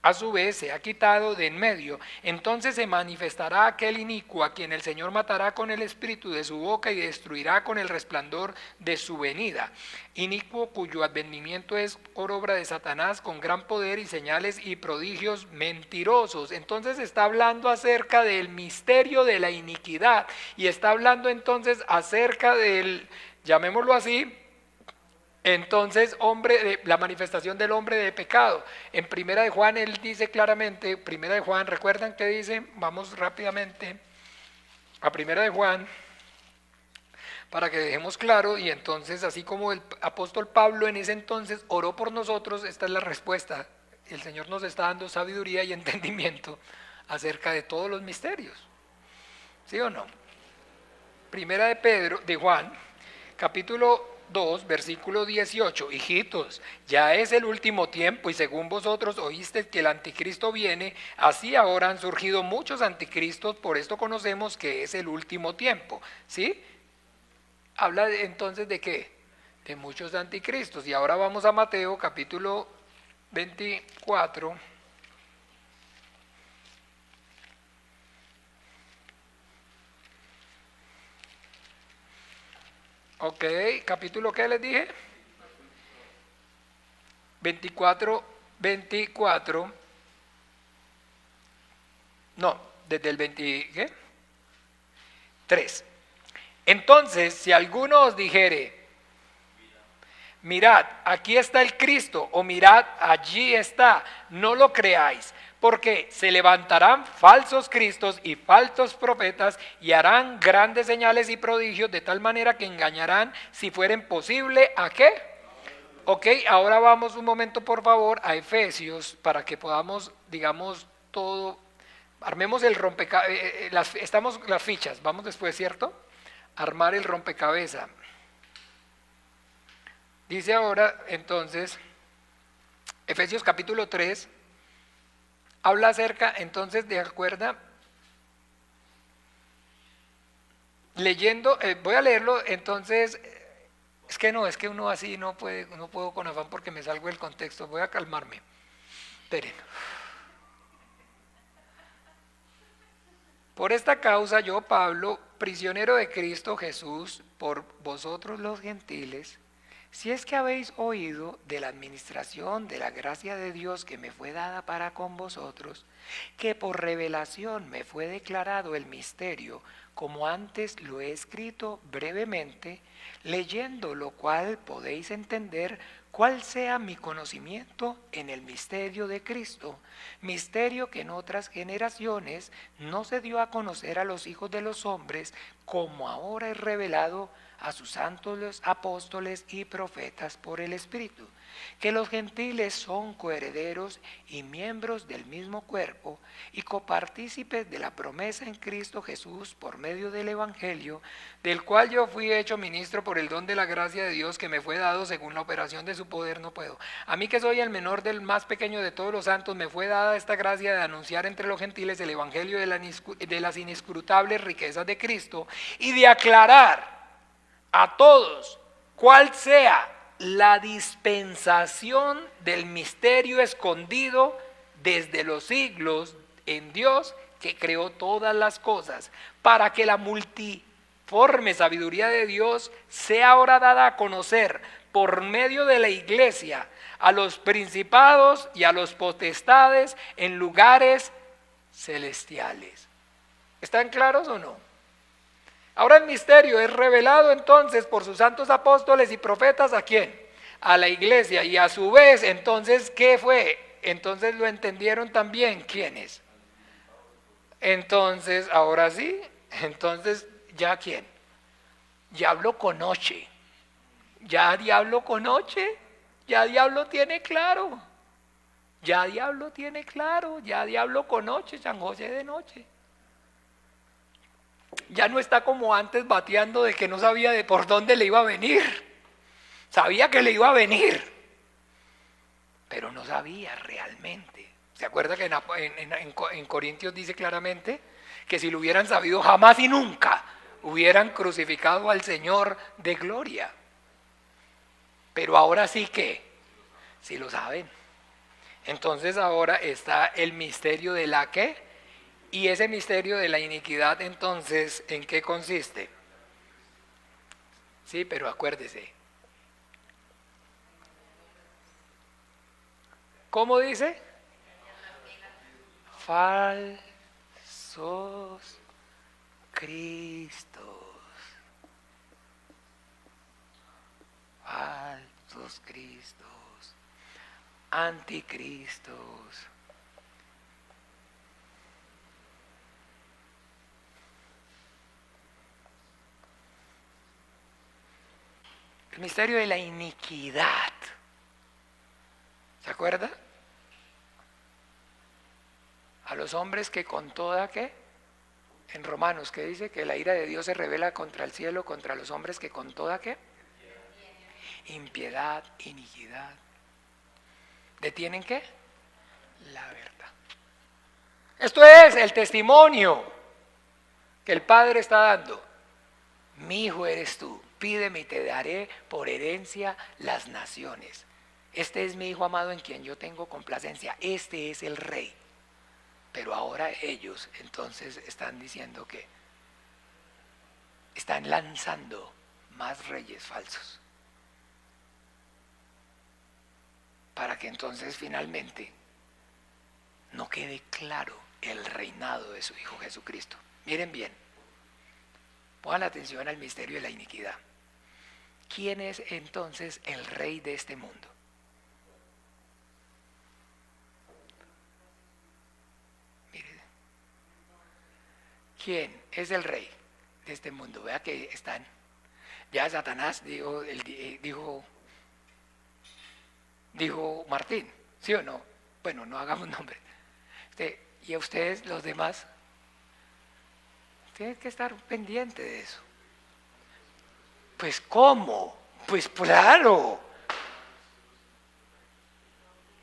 Speaker 1: a su vez se ha quitado de en medio, entonces se manifestará aquel inicuo a quien el Señor matará con el espíritu de su boca y destruirá con el resplandor de su venida. Inicuo cuyo advenimiento es por obra de Satanás con gran poder y señales y prodigios mentirosos. Entonces está hablando acerca del misterio de la iniquidad y está hablando entonces acerca del, llamémoslo así, entonces, la manifestación del hombre de pecado. En Primera de Juan él dice claramente, Primera de Juan, ¿recuerdan qué dice? Vamos rápidamente a Primera de Juan, para que dejemos claro, y entonces así como el apóstol Pablo en ese entonces oró por nosotros, esta es la respuesta. El Señor nos está dando sabiduría y entendimiento acerca de todos los misterios. ¿Sí o no? Primera de Juan, capítulo 2, versículo 18, hijitos, ya es el último tiempo y según vosotros oísteis que el anticristo viene, así ahora han surgido muchos anticristos, por esto conocemos que es el último tiempo, ¿sí? Habla entonces de ¿qué? De muchos anticristos. Y ahora vamos a Mateo capítulo 24. Ok, capítulo ¿qué les dije? 24, no, desde el 20, ¿qué? 3. Entonces, si alguno os dijere, mirad, aquí está el Cristo, o mirad, allí está, no lo creáis, porque se levantarán falsos cristos y falsos profetas y harán grandes señales y prodigios de tal manera que engañarán, si fueren posible, ¿a qué? Ok, ahora vamos un momento por favor a Efesios para que podamos, digamos, todo, armemos el rompecabezas, estamos las fichas, vamos después, ¿cierto? Armar el rompecabezas. Dice ahora, entonces, Efesios capítulo 3, habla acerca, entonces, de acuerdo, leyendo, voy a leerlo, entonces, es que uno así no puedo con afán porque me salgo del contexto, voy a calmarme, esperen. Por esta causa yo, Pablo, prisionero de Cristo Jesús, por vosotros los gentiles, si es que habéis oído de la administración de la gracia de Dios que me fue dada para con vosotros, que por revelación me fue declarado el misterio, como antes lo he escrito brevemente, leyendo lo cual podéis entender cuál sea mi conocimiento en el misterio de Cristo, misterio que en otras generaciones no se dio a conocer a los hijos de los hombres, como ahora es revelado a sus santos los apóstoles y profetas por el Espíritu, que los gentiles son coherederos y miembros del mismo cuerpo y copartícipes de la promesa en Cristo Jesús por medio del Evangelio, del cual yo fui hecho ministro por el don de la gracia de Dios que me fue dado según la operación de su poder no puedo. A mí que soy el menor del más pequeño de todos los santos, me fue dada esta gracia de anunciar entre los gentiles el Evangelio de las inescrutables riquezas de Cristo y de aclarar a todos cuál sea la dispensación del misterio escondido desde los siglos en Dios que creó todas las cosas, para que la multiforme sabiduría de Dios sea ahora dada a conocer por medio de la iglesia a los principados y a los potestades en lugares celestiales. ¿Están claros o no? Ahora el misterio es revelado entonces por sus santos apóstoles y profetas, ¿a quién? A la iglesia. Y a su vez, entonces, ¿qué fue? Entonces lo entendieron también, ¿quiénes? Entonces, ahora sí, entonces, ¿ya quién? Diablo conoce. Ya diablo conoce, ya diablo tiene claro. Ya diablo tiene claro, ya diablo conoce, San José de noche. Ya no está como antes bateando de que no sabía de por dónde le iba a venir. Sabía que le iba a venir, pero no sabía realmente. ¿Se acuerda que en Corintios dice claramente que si lo hubieran sabido jamás y nunca hubieran crucificado al Señor de gloria? Pero ahora sí que, sí lo saben. Entonces ahora está el misterio de la ¿qué? Y ese misterio de la iniquidad, entonces, ¿en qué consiste? Sí, pero acuérdese. ¿Cómo dice? Falsos Cristos. Falsos Cristos. Anticristos. El misterio de la iniquidad. ¿Se acuerda? A los hombres que con toda ¿qué? En Romanos, que dice que la ira de Dios se revela contra el cielo, contra los hombres que con toda ¿qué? Impiedad, iniquidad. ¿Detienen qué? La verdad. Esto es el testimonio que el Padre está dando. Mi hijo eres tú, pídeme y te daré por herencia las naciones. Este es mi hijo amado en quien yo tengo complacencia. Este es el rey. Pero ahora ellos entonces están diciendo que están lanzando más reyes falsos. Para que entonces finalmente no quede claro el reinado de su Hijo Jesucristo. Miren bien, pongan atención al misterio de la iniquidad. ¿Quién es entonces el rey de este mundo? Miren, ¿quién es el rey de este mundo? Vea que están, ya Satanás dijo Martín, ¿sí o no? Bueno, no hagamos nombre. Y a ustedes, los demás, tienen que estar pendientes de eso. Pues ¿cómo? Pues claro.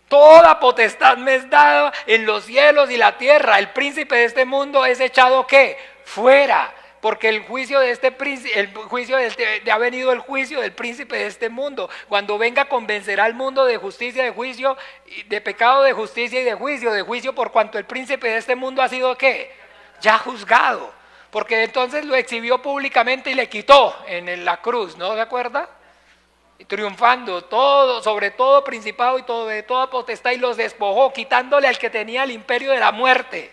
Speaker 1: Toda potestad me es dada en los cielos y la tierra. El príncipe de este mundo es echado ¿qué? Fuera. Porque el juicio de este príncipe, ha venido el juicio del príncipe de este mundo. Cuando venga convencerá al mundo de justicia, de juicio, de pecado, de justicia y de juicio por cuanto el príncipe de este mundo ha sido ¿qué? Ya juzgado. Porque entonces lo exhibió públicamente y le quitó en la cruz, ¿no se acuerda? Y triunfando todo, sobre todo principado y todo, de toda potestad, y los despojó, quitándole al que tenía el imperio de la muerte.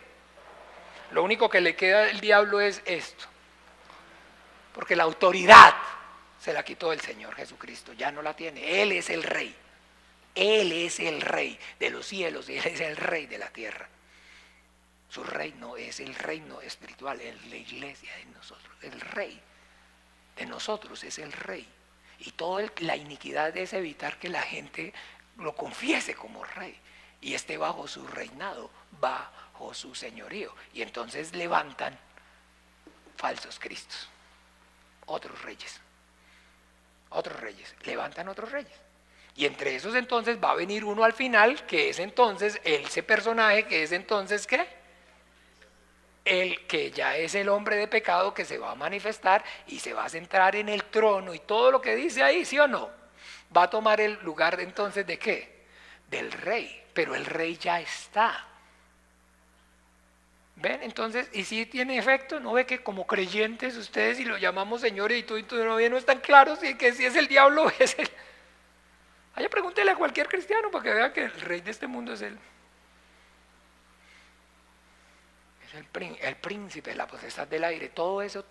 Speaker 1: Lo único que le queda al diablo es esto. Porque la autoridad se la quitó el Señor Jesucristo, ya no la tiene. Él es el rey. Él es el rey de los cielos y Él es el rey de la tierra. Su reino es el reino espiritual, es la iglesia de nosotros. El rey de nosotros es el rey. Y toda la iniquidad es evitar que la gente lo confiese como rey y esté bajo su reinado, bajo su señorío. Y entonces levantan falsos cristos. Otros reyes, levantan otros reyes. Y entre esos entonces va a venir uno al final, que es entonces ese personaje, que es entonces ¿qué? El que ya es el hombre de pecado que se va a manifestar y se va a centrar en el trono y todo lo que dice ahí, ¿sí o no? Va a tomar el lugar entonces ¿de qué? Del rey, pero el rey ya está. ¿Ven? Entonces, y si tiene efecto, ¿no ve que como creyentes ustedes, si lo llamamos señores y tú no están claros y que si es el diablo, es él? Vaya, pregúntele a cualquier cristiano para que vea que el rey de este mundo es él. Es el príncipe, la potestad del aire, todo eso,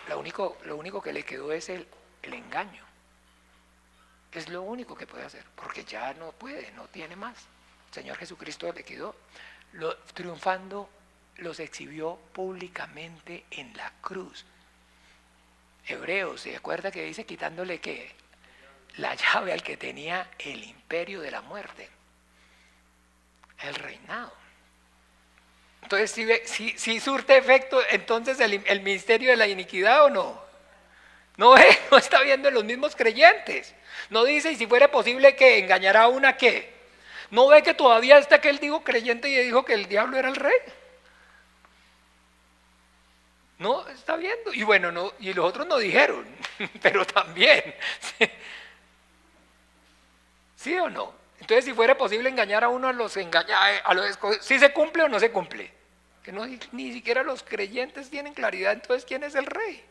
Speaker 1: lo único que le quedó es el engaño. Es lo único que puede hacer, porque ya no puede, no tiene más. El Señor Jesucristo le quedó, triunfando, los exhibió públicamente en la cruz. Hebreos, ¿se acuerda que dice quitándole qué? La llave al que tenía el imperio de la muerte, el reinado. Entonces, si surte efecto entonces el misterio de la iniquidad o no. No está viendo en los mismos creyentes. No dice, y si fuera posible que engañará a una ¿qué? ¿No ve que todavía está aquel dijo creyente y dijo que el diablo era el rey? No, está viendo. Y bueno, no, y los otros no dijeron, pero también. ¿Sí o no? Entonces, si fuera posible engañar a uno, a los escogidos, ¿sí se cumple o no se cumple? Que no, ni siquiera los creyentes tienen claridad, entonces, ¿quién es el rey?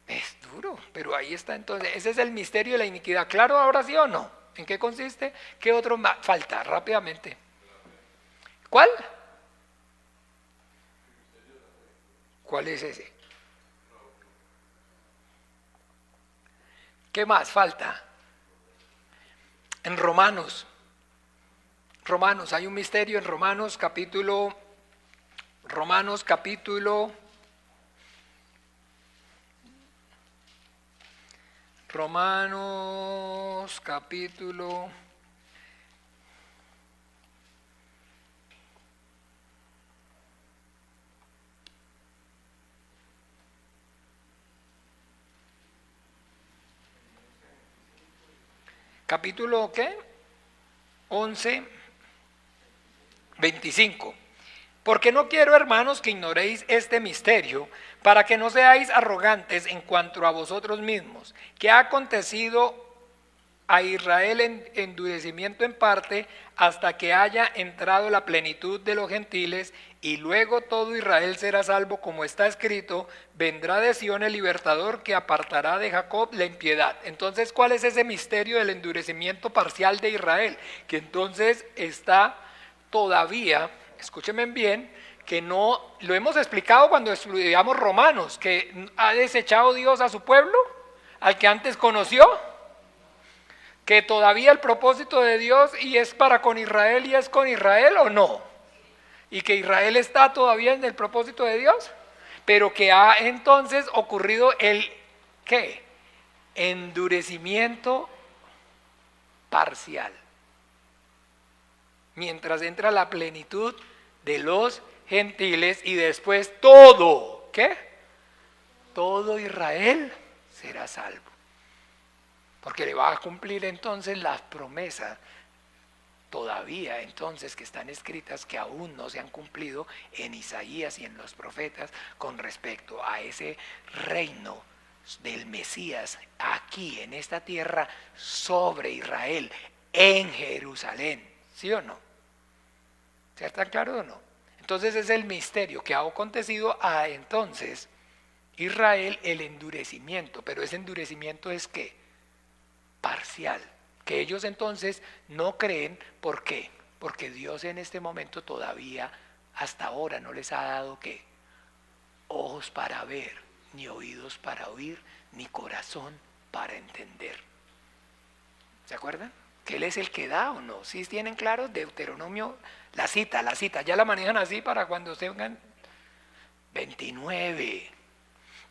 Speaker 1: Es duro, pero ahí está entonces, ese es el misterio de la iniquidad. ¿Claro ahora sí o no? ¿En qué consiste? ¿Qué otro falta? Rápidamente. ¿Cuál? ¿Cuál es ese? ¿Qué más falta? En Romanos, hay un misterio en Romanos capítulo 11, 25. Porque no quiero, hermanos, que ignoréis este misterio, para que no seáis arrogantes en cuanto a vosotros mismos, que ha acontecido a Israel en endurecimiento en parte, hasta que haya entrado la plenitud de los gentiles, y luego todo Israel será salvo, como está escrito: vendrá de Sión el libertador, que apartará de Jacob la impiedad. Entonces, ¿cuál es ese misterio del endurecimiento parcial de Israel? Que entonces está todavía, escúchenme bien, que no, lo hemos explicado cuando estudiamos Romanos, que ha desechado Dios a su pueblo, al que antes conoció, que todavía el propósito de Dios y es para con Israel y es con Israel, ¿o no? Y que Israel está todavía en el propósito de Dios, pero que ha entonces ocurrido el, ¿qué? Endurecimiento parcial. Mientras entra la plenitud de los gentiles y después todo, ¿qué? Todo Israel será salvo. Porque le va a cumplir entonces las promesas todavía entonces que están escritas, que aún no se han cumplido en Isaías y en los profetas con respecto a ese reino del Mesías aquí en esta tierra sobre Israel, en Jerusalén. ¿Sí o no? ¿Está claro o no? Entonces es el misterio que ha acontecido a entonces Israel, el endurecimiento, pero ese endurecimiento es ¿qué? Parcial, que ellos entonces no creen. ¿Por qué? Porque Dios en este momento todavía, hasta ahora, no les ha dado ¿qué? Ojos para ver, ni oídos para oír, ni corazón para entender. ¿Se acuerdan? Que Él es el que da, ¿o no? ¿Sí tienen claro? Deuteronomio, la cita, ya la manejan así para cuando se vengan 29.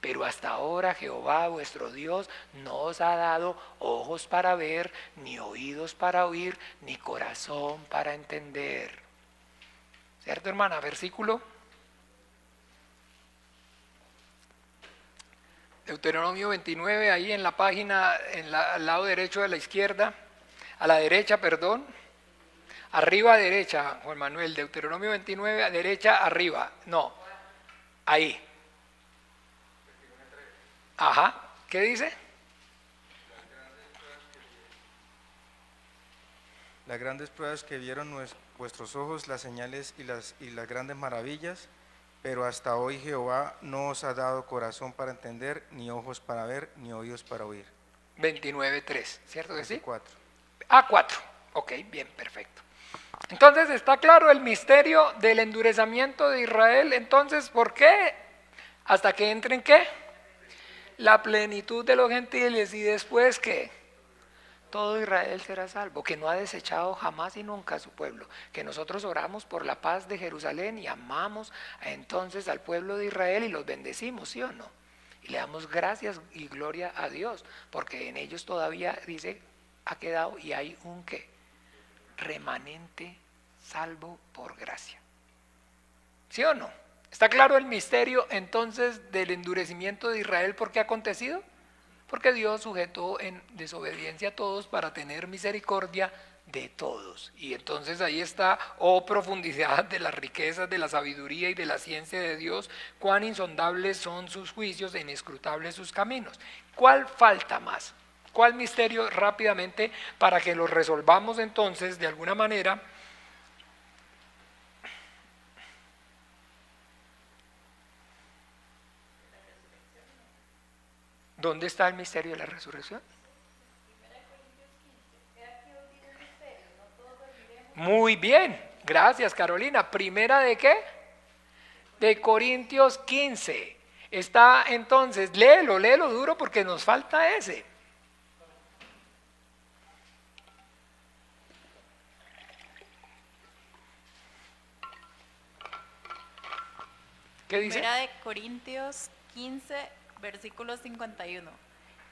Speaker 1: Pero hasta ahora Jehová vuestro Dios no os ha dado ojos para ver, ni oídos para oír, ni corazón para entender. ¿Cierto, hermana? Versículo. Deuteronomio 29, ahí en la página, al lado derecho de la izquierda, a la derecha, perdón. Arriba a derecha, Juan Manuel, Deuteronomio 29, a derecha, arriba. No, ahí. Ajá, ¿qué dice?
Speaker 5: Las grandes pruebas que vieron vuestros ojos, las señales y las grandes maravillas, pero hasta hoy Jehová no os ha dado corazón para entender, ni ojos para ver, ni oídos para oír.
Speaker 1: 29:3, ¿cierto que sí?
Speaker 5: 4.
Speaker 1: Ah, 4, ok, bien, perfecto. Entonces está claro el misterio del endurecimiento de Israel. Entonces, ¿por qué? Hasta que entren, ¿qué? La plenitud de los gentiles, y después ¿qué? Todo Israel será salvo, que no ha desechado jamás y nunca a su pueblo, que nosotros oramos por la paz de Jerusalén y amamos entonces al pueblo de Israel y los bendecimos, ¿sí o no? Y le damos gracias y gloria a Dios, porque en ellos todavía, dice, ha quedado y hay un ¿qué? Remanente salvo por gracia. ¿Sí o no? ¿Está claro el misterio entonces del endurecimiento de Israel? ¿Por qué ha acontecido? Porque Dios sujetó en desobediencia a todos para tener misericordia de todos. Y entonces ahí está, oh profundidad de las riquezas, de la sabiduría y de la ciencia de Dios, cuán insondables son sus juicios e inescrutables sus caminos. ¿Cuál falta más? ¿Cuál misterio? Rápidamente, para que lo resolvamos entonces de alguna manera. ¿Dónde está el misterio de la resurrección? Muy bien, gracias Carolina. ¿Primera de qué? De Corintios 15. Está entonces, léelo duro porque nos falta ese. ¿Qué dice?
Speaker 6: Primera de Corintios 15, versículo 51.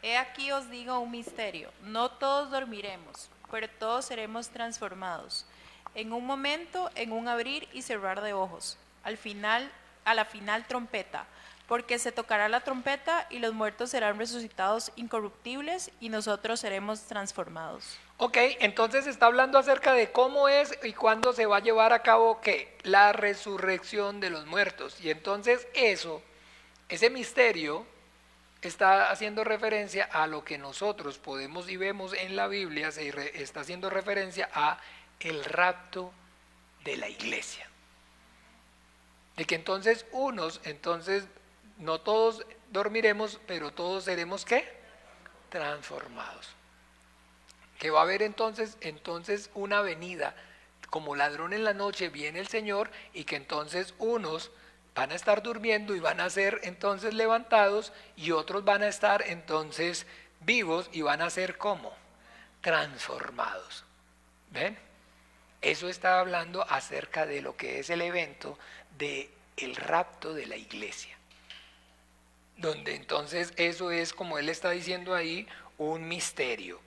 Speaker 6: He aquí os digo un misterio, no todos dormiremos, pero todos seremos transformados. En un momento, en un abrir y cerrar de ojos. A la final trompeta, porque se tocará la trompeta y los muertos serán resucitados incorruptibles y nosotros seremos transformados.
Speaker 1: Ok, entonces está hablando acerca de cómo es y cuándo se va a llevar a cabo ¿qué? La resurrección de los muertos. Y entonces ese misterio está haciendo referencia a lo que nosotros podemos y vemos en la Biblia, está haciendo referencia a el rapto de la iglesia. De que entonces no todos dormiremos, pero todos seremos ¿qué? Transformados. Que va a haber entonces una venida, como ladrón en la noche viene el Señor, y que entonces unos van a estar durmiendo y van a ser entonces levantados, y otros van a estar entonces vivos y van a ser ¿cómo? Transformados. ¿Ven? Eso está hablando acerca de lo que es el evento de el rapto de la iglesia. Donde entonces eso es, como él está diciendo ahí, un misterio.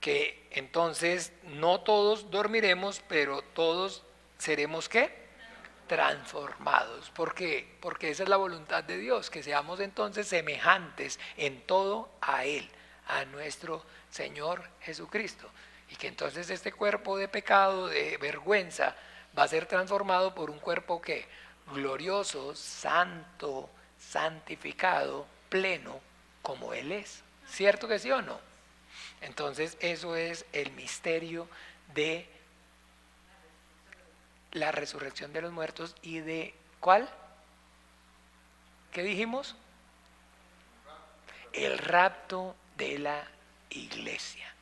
Speaker 1: Que entonces no todos dormiremos, pero todos seremos ¿qué? Transformados. ¿Por qué? Porque esa es la voluntad de Dios, que seamos entonces semejantes en todo a Él, a nuestro Señor Jesucristo. Y que entonces este cuerpo de pecado, de vergüenza, va a ser transformado por un cuerpo que glorioso, santo, santificado, pleno, como Él es. ¿Cierto que sí o no? Entonces eso es el misterio de la resurrección de los muertos y de ¿cuál? ¿Qué dijimos? El rapto de la iglesia.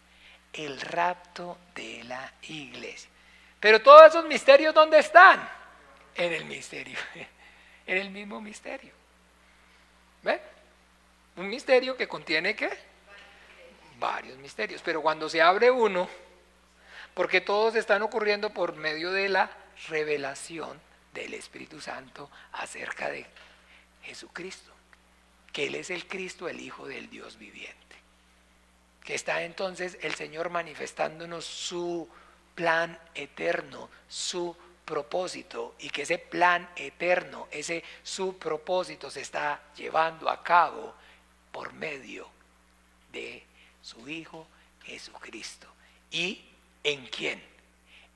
Speaker 1: El rapto de la iglesia. Pero todos esos misterios, ¿dónde están? En el misterio, en el mismo misterio. ¿Ven? Un misterio que contiene ¿qué? Varios misterios, pero cuando se abre uno, porque todos están ocurriendo por medio de la revelación del Espíritu Santo acerca de Jesucristo, que Él es el Cristo, el Hijo del Dios viviente, que está entonces el Señor manifestándonos su plan eterno, su propósito, y que ese plan eterno, ese su propósito se está llevando a cabo por medio de su Hijo Jesucristo. ¿Y en quién?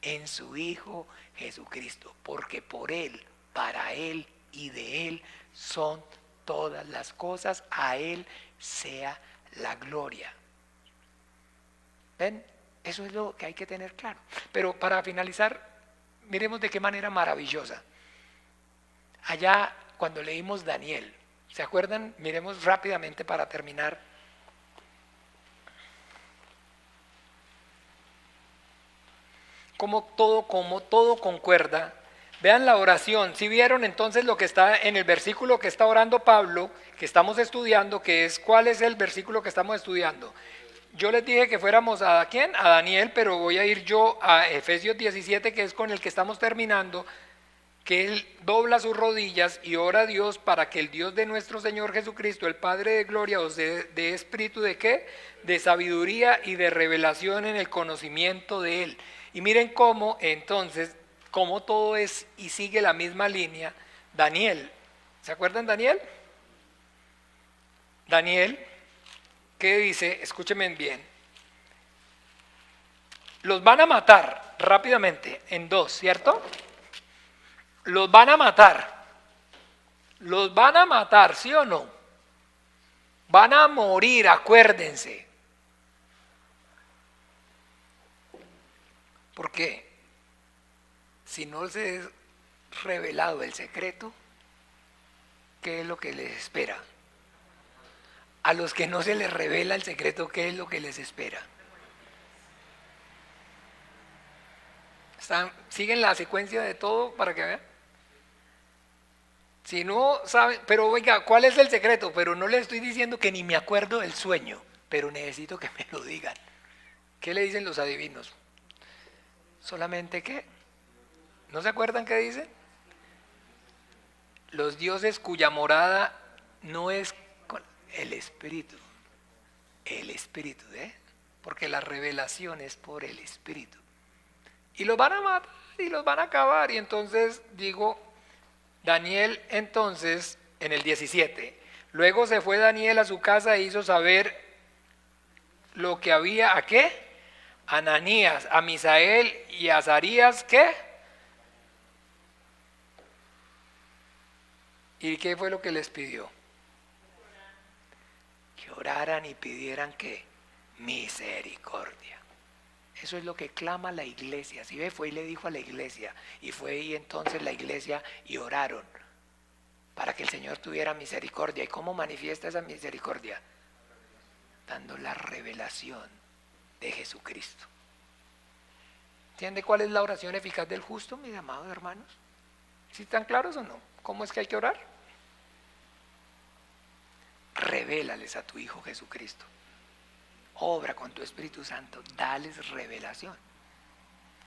Speaker 1: En su Hijo Jesucristo, porque por Él, para Él y de Él son todas las cosas, a Él sea la gloria. ¿Ven? Eso es lo que hay que tener claro. Pero para finalizar, miremos de qué manera maravillosa. Allá cuando leímos Daniel, ¿se acuerdan? Miremos rápidamente para terminar. Como todo concuerda. Vean la oración. Si vieron entonces lo que está en el versículo que está orando Pablo, que estamos estudiando, que es, ¿cuál es el versículo que estamos estudiando? Yo les dije que fuéramos ¿a quién? A Daniel, pero voy a ir yo a Efesios 17, que es con el que estamos terminando, que él dobla sus rodillas y ora a Dios para que el Dios de nuestro Señor Jesucristo, el Padre de gloria, os dé espíritu de ¿qué? De sabiduría y de revelación en el conocimiento de Él. Y miren cómo entonces, cómo todo es y sigue la misma línea. Daniel, ¿se acuerdan Daniel? Daniel, ¿qué dice? Escúchenme bien. Los van a matar rápidamente en dos, ¿cierto? Los van a matar. Los van a matar, ¿sí o no? Van a morir, acuérdense. Porque si no se es revelado el secreto, ¿qué es lo que les espera? A los que no se les revela el secreto, ¿qué es lo que les espera? ¿Siguen la secuencia de todo para que vean? Si no saben, pero oiga, ¿cuál es el secreto? Pero no les estoy diciendo que ni me acuerdo del sueño, pero necesito que me lo digan. ¿Qué le dicen los adivinos? Solamente que, ¿no se acuerdan qué dicen? Los dioses cuya morada no es con el espíritu, porque la revelación es por el espíritu. Y los van a matar y los van a acabar. Y entonces digo, Daniel entonces en el 17, luego se fue Daniel a su casa e hizo saber lo que había, ¿a qué? A Ananías, a Misael y a Azarías, ¿qué? ¿Y qué fue lo que les pidió? Que oraran y pidieran, ¿qué? Misericordia. Eso es lo que clama la iglesia. Si ve, fue y le dijo a la iglesia, y fue y entonces la iglesia y oraron para que el Señor tuviera misericordia. ¿Y cómo manifiesta esa misericordia? Dando la revelación de Jesucristo. ¿Entiende cuál es la oración eficaz del justo, mis amados hermanos? ¿Sí están claros o no? ¿Cómo es que hay que orar? Revélales a tu Hijo Jesucristo. Obra con tu Espíritu Santo, dales revelación.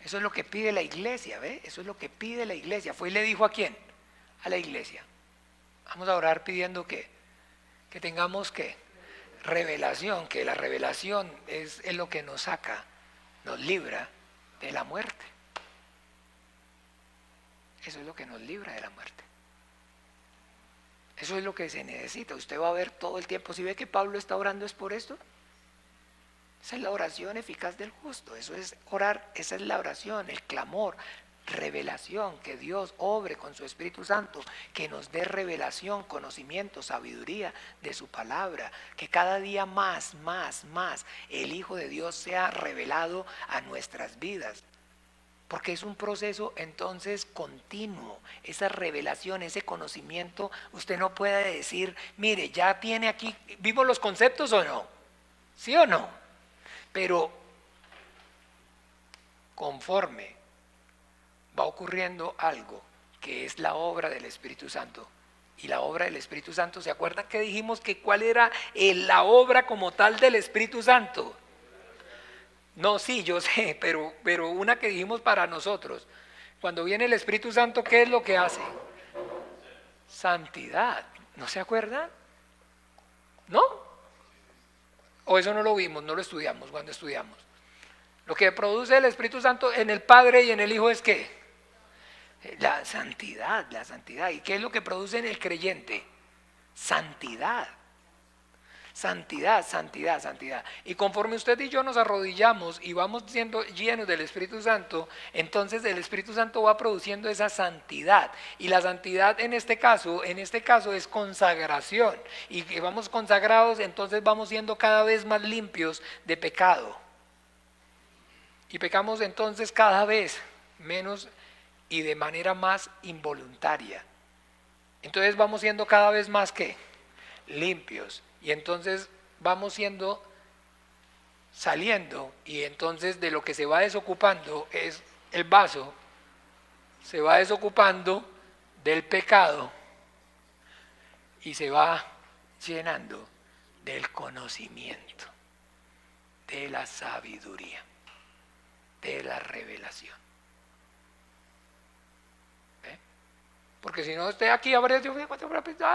Speaker 1: Eso es lo que pide la iglesia, ¿ve? Eso es lo que pide la iglesia. Fue y le dijo ¿a quién? A la iglesia. Vamos a orar pidiendo que tengamos que revelación, que la revelación es lo que nos saca, nos libra de la muerte. Eso es lo que nos libra de la muerte. Eso es lo que se necesita. Usted va a ver todo el tiempo. Si ve que Pablo está orando, ¿es por esto? Esa es la oración eficaz del justo. Eso es orar, esa es la oración, el clamor, revelación, que Dios obre con su Espíritu Santo, que nos dé revelación, conocimiento, sabiduría de su palabra, que cada día más el Hijo de Dios sea revelado a nuestras vidas. Porque es un proceso entonces continuo, esa revelación, ese conocimiento. Usted no puede decir, mire, ya tiene aquí, ¿vimos los conceptos o no? ¿Sí o no? Pero conforme va ocurriendo algo que es la obra del Espíritu Santo, y la obra del Espíritu Santo, ¿se acuerdan que dijimos que cuál era la obra como tal del Espíritu Santo? No, sí, yo sé, pero una que dijimos para nosotros. Cuando viene el Espíritu Santo, ¿qué es lo que hace? Santidad. ¿No se acuerdan? ¿No? ¿O eso no lo vimos, no lo estudiamos cuando estudiamos? Lo que produce el Espíritu Santo en el Padre y en el Hijo es ¿qué? La santidad. ¿Y qué es lo que produce en el creyente? Santidad. Y conforme usted y yo nos arrodillamos y vamos siendo llenos del Espíritu Santo, entonces el Espíritu Santo va produciendo esa santidad. Y la santidad en este caso es consagración. Y que vamos consagrados, entonces vamos siendo cada vez más limpios de pecado. Y pecamos entonces cada vez menos y de manera más involuntaria. Entonces vamos siendo cada vez más ¿qué? Limpios. Y entonces vamos saliendo, y entonces de lo que se va desocupando es el vaso, se va desocupando del pecado y se va llenando del conocimiento, de la sabiduría, de la revelación. Porque si no esté aquí,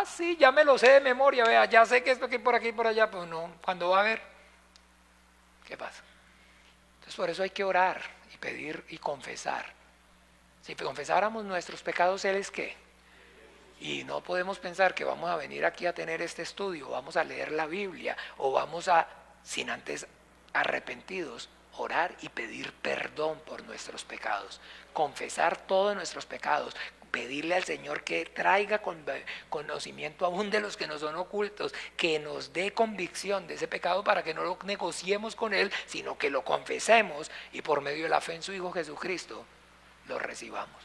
Speaker 1: sí, ya me lo sé de memoria, vea, ya sé que esto aquí por allá, pues no, cuando va a ver, ¿qué pasa? Entonces por eso hay que orar y pedir y confesar. Si confesáramos nuestros pecados, ¿Él es qué? Y no podemos pensar que vamos a venir aquí a tener este estudio, vamos a leer la Biblia, o vamos a, sin antes arrepentidos, orar y pedir perdón por nuestros pecados, confesar todos nuestros pecados, pedirle al Señor que traiga conocimiento aún de los que nos son ocultos, que nos dé convicción de ese pecado para que no lo negociemos con Él, sino que lo confesemos y por medio de la fe en su Hijo Jesucristo lo recibamos,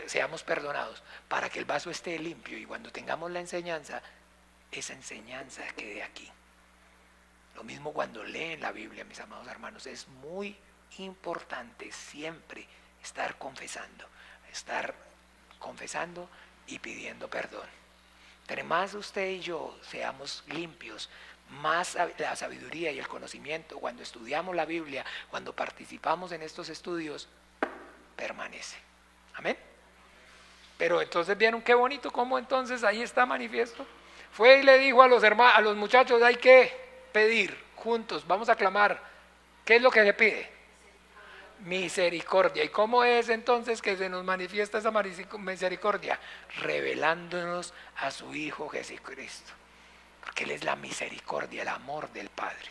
Speaker 1: seamos perdonados, para que el vaso esté limpio y cuando tengamos la enseñanza, esa enseñanza quede aquí. Lo mismo cuando leen la Biblia, mis amados hermanos, es muy importante siempre estar confesando y pidiendo perdón. Entre más usted y yo seamos limpios, más la sabiduría y el conocimiento, cuando estudiamos la Biblia, cuando participamos en estos estudios, permanece. Amén. Pero entonces vieron qué bonito cómo entonces ahí está manifiesto. Fue y le dijo a los muchachos, hay que pedir juntos, vamos a clamar. ¿Qué es lo que se pide? Misericordia. ¿Y cómo es entonces que se nos manifiesta esa misericordia? Revelándonos a su Hijo Jesucristo, porque Él es la misericordia, el amor del Padre.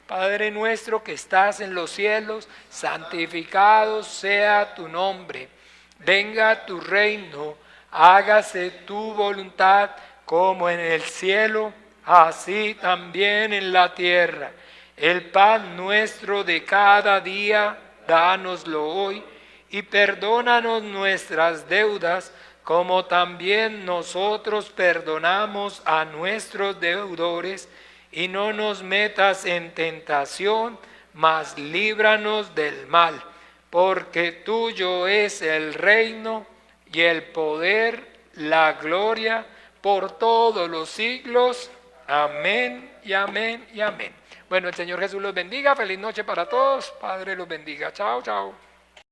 Speaker 1: Padre nuestro que estás en los cielos, santificado sea tu nombre. Venga tu reino, hágase tu voluntad como en el cielo, así también en la tierra. El pan nuestro de cada día, dánoslo hoy, y perdónanos nuestras deudas, como también nosotros perdonamos a nuestros deudores, y no nos metas en tentación, mas líbranos del mal, porque tuyo es el reino y el poder, la gloria, por todos los siglos. Amén y amén y amén. Bueno, el Señor Jesús los bendiga. Feliz noche para todos. Padre los bendiga. Chao, chao.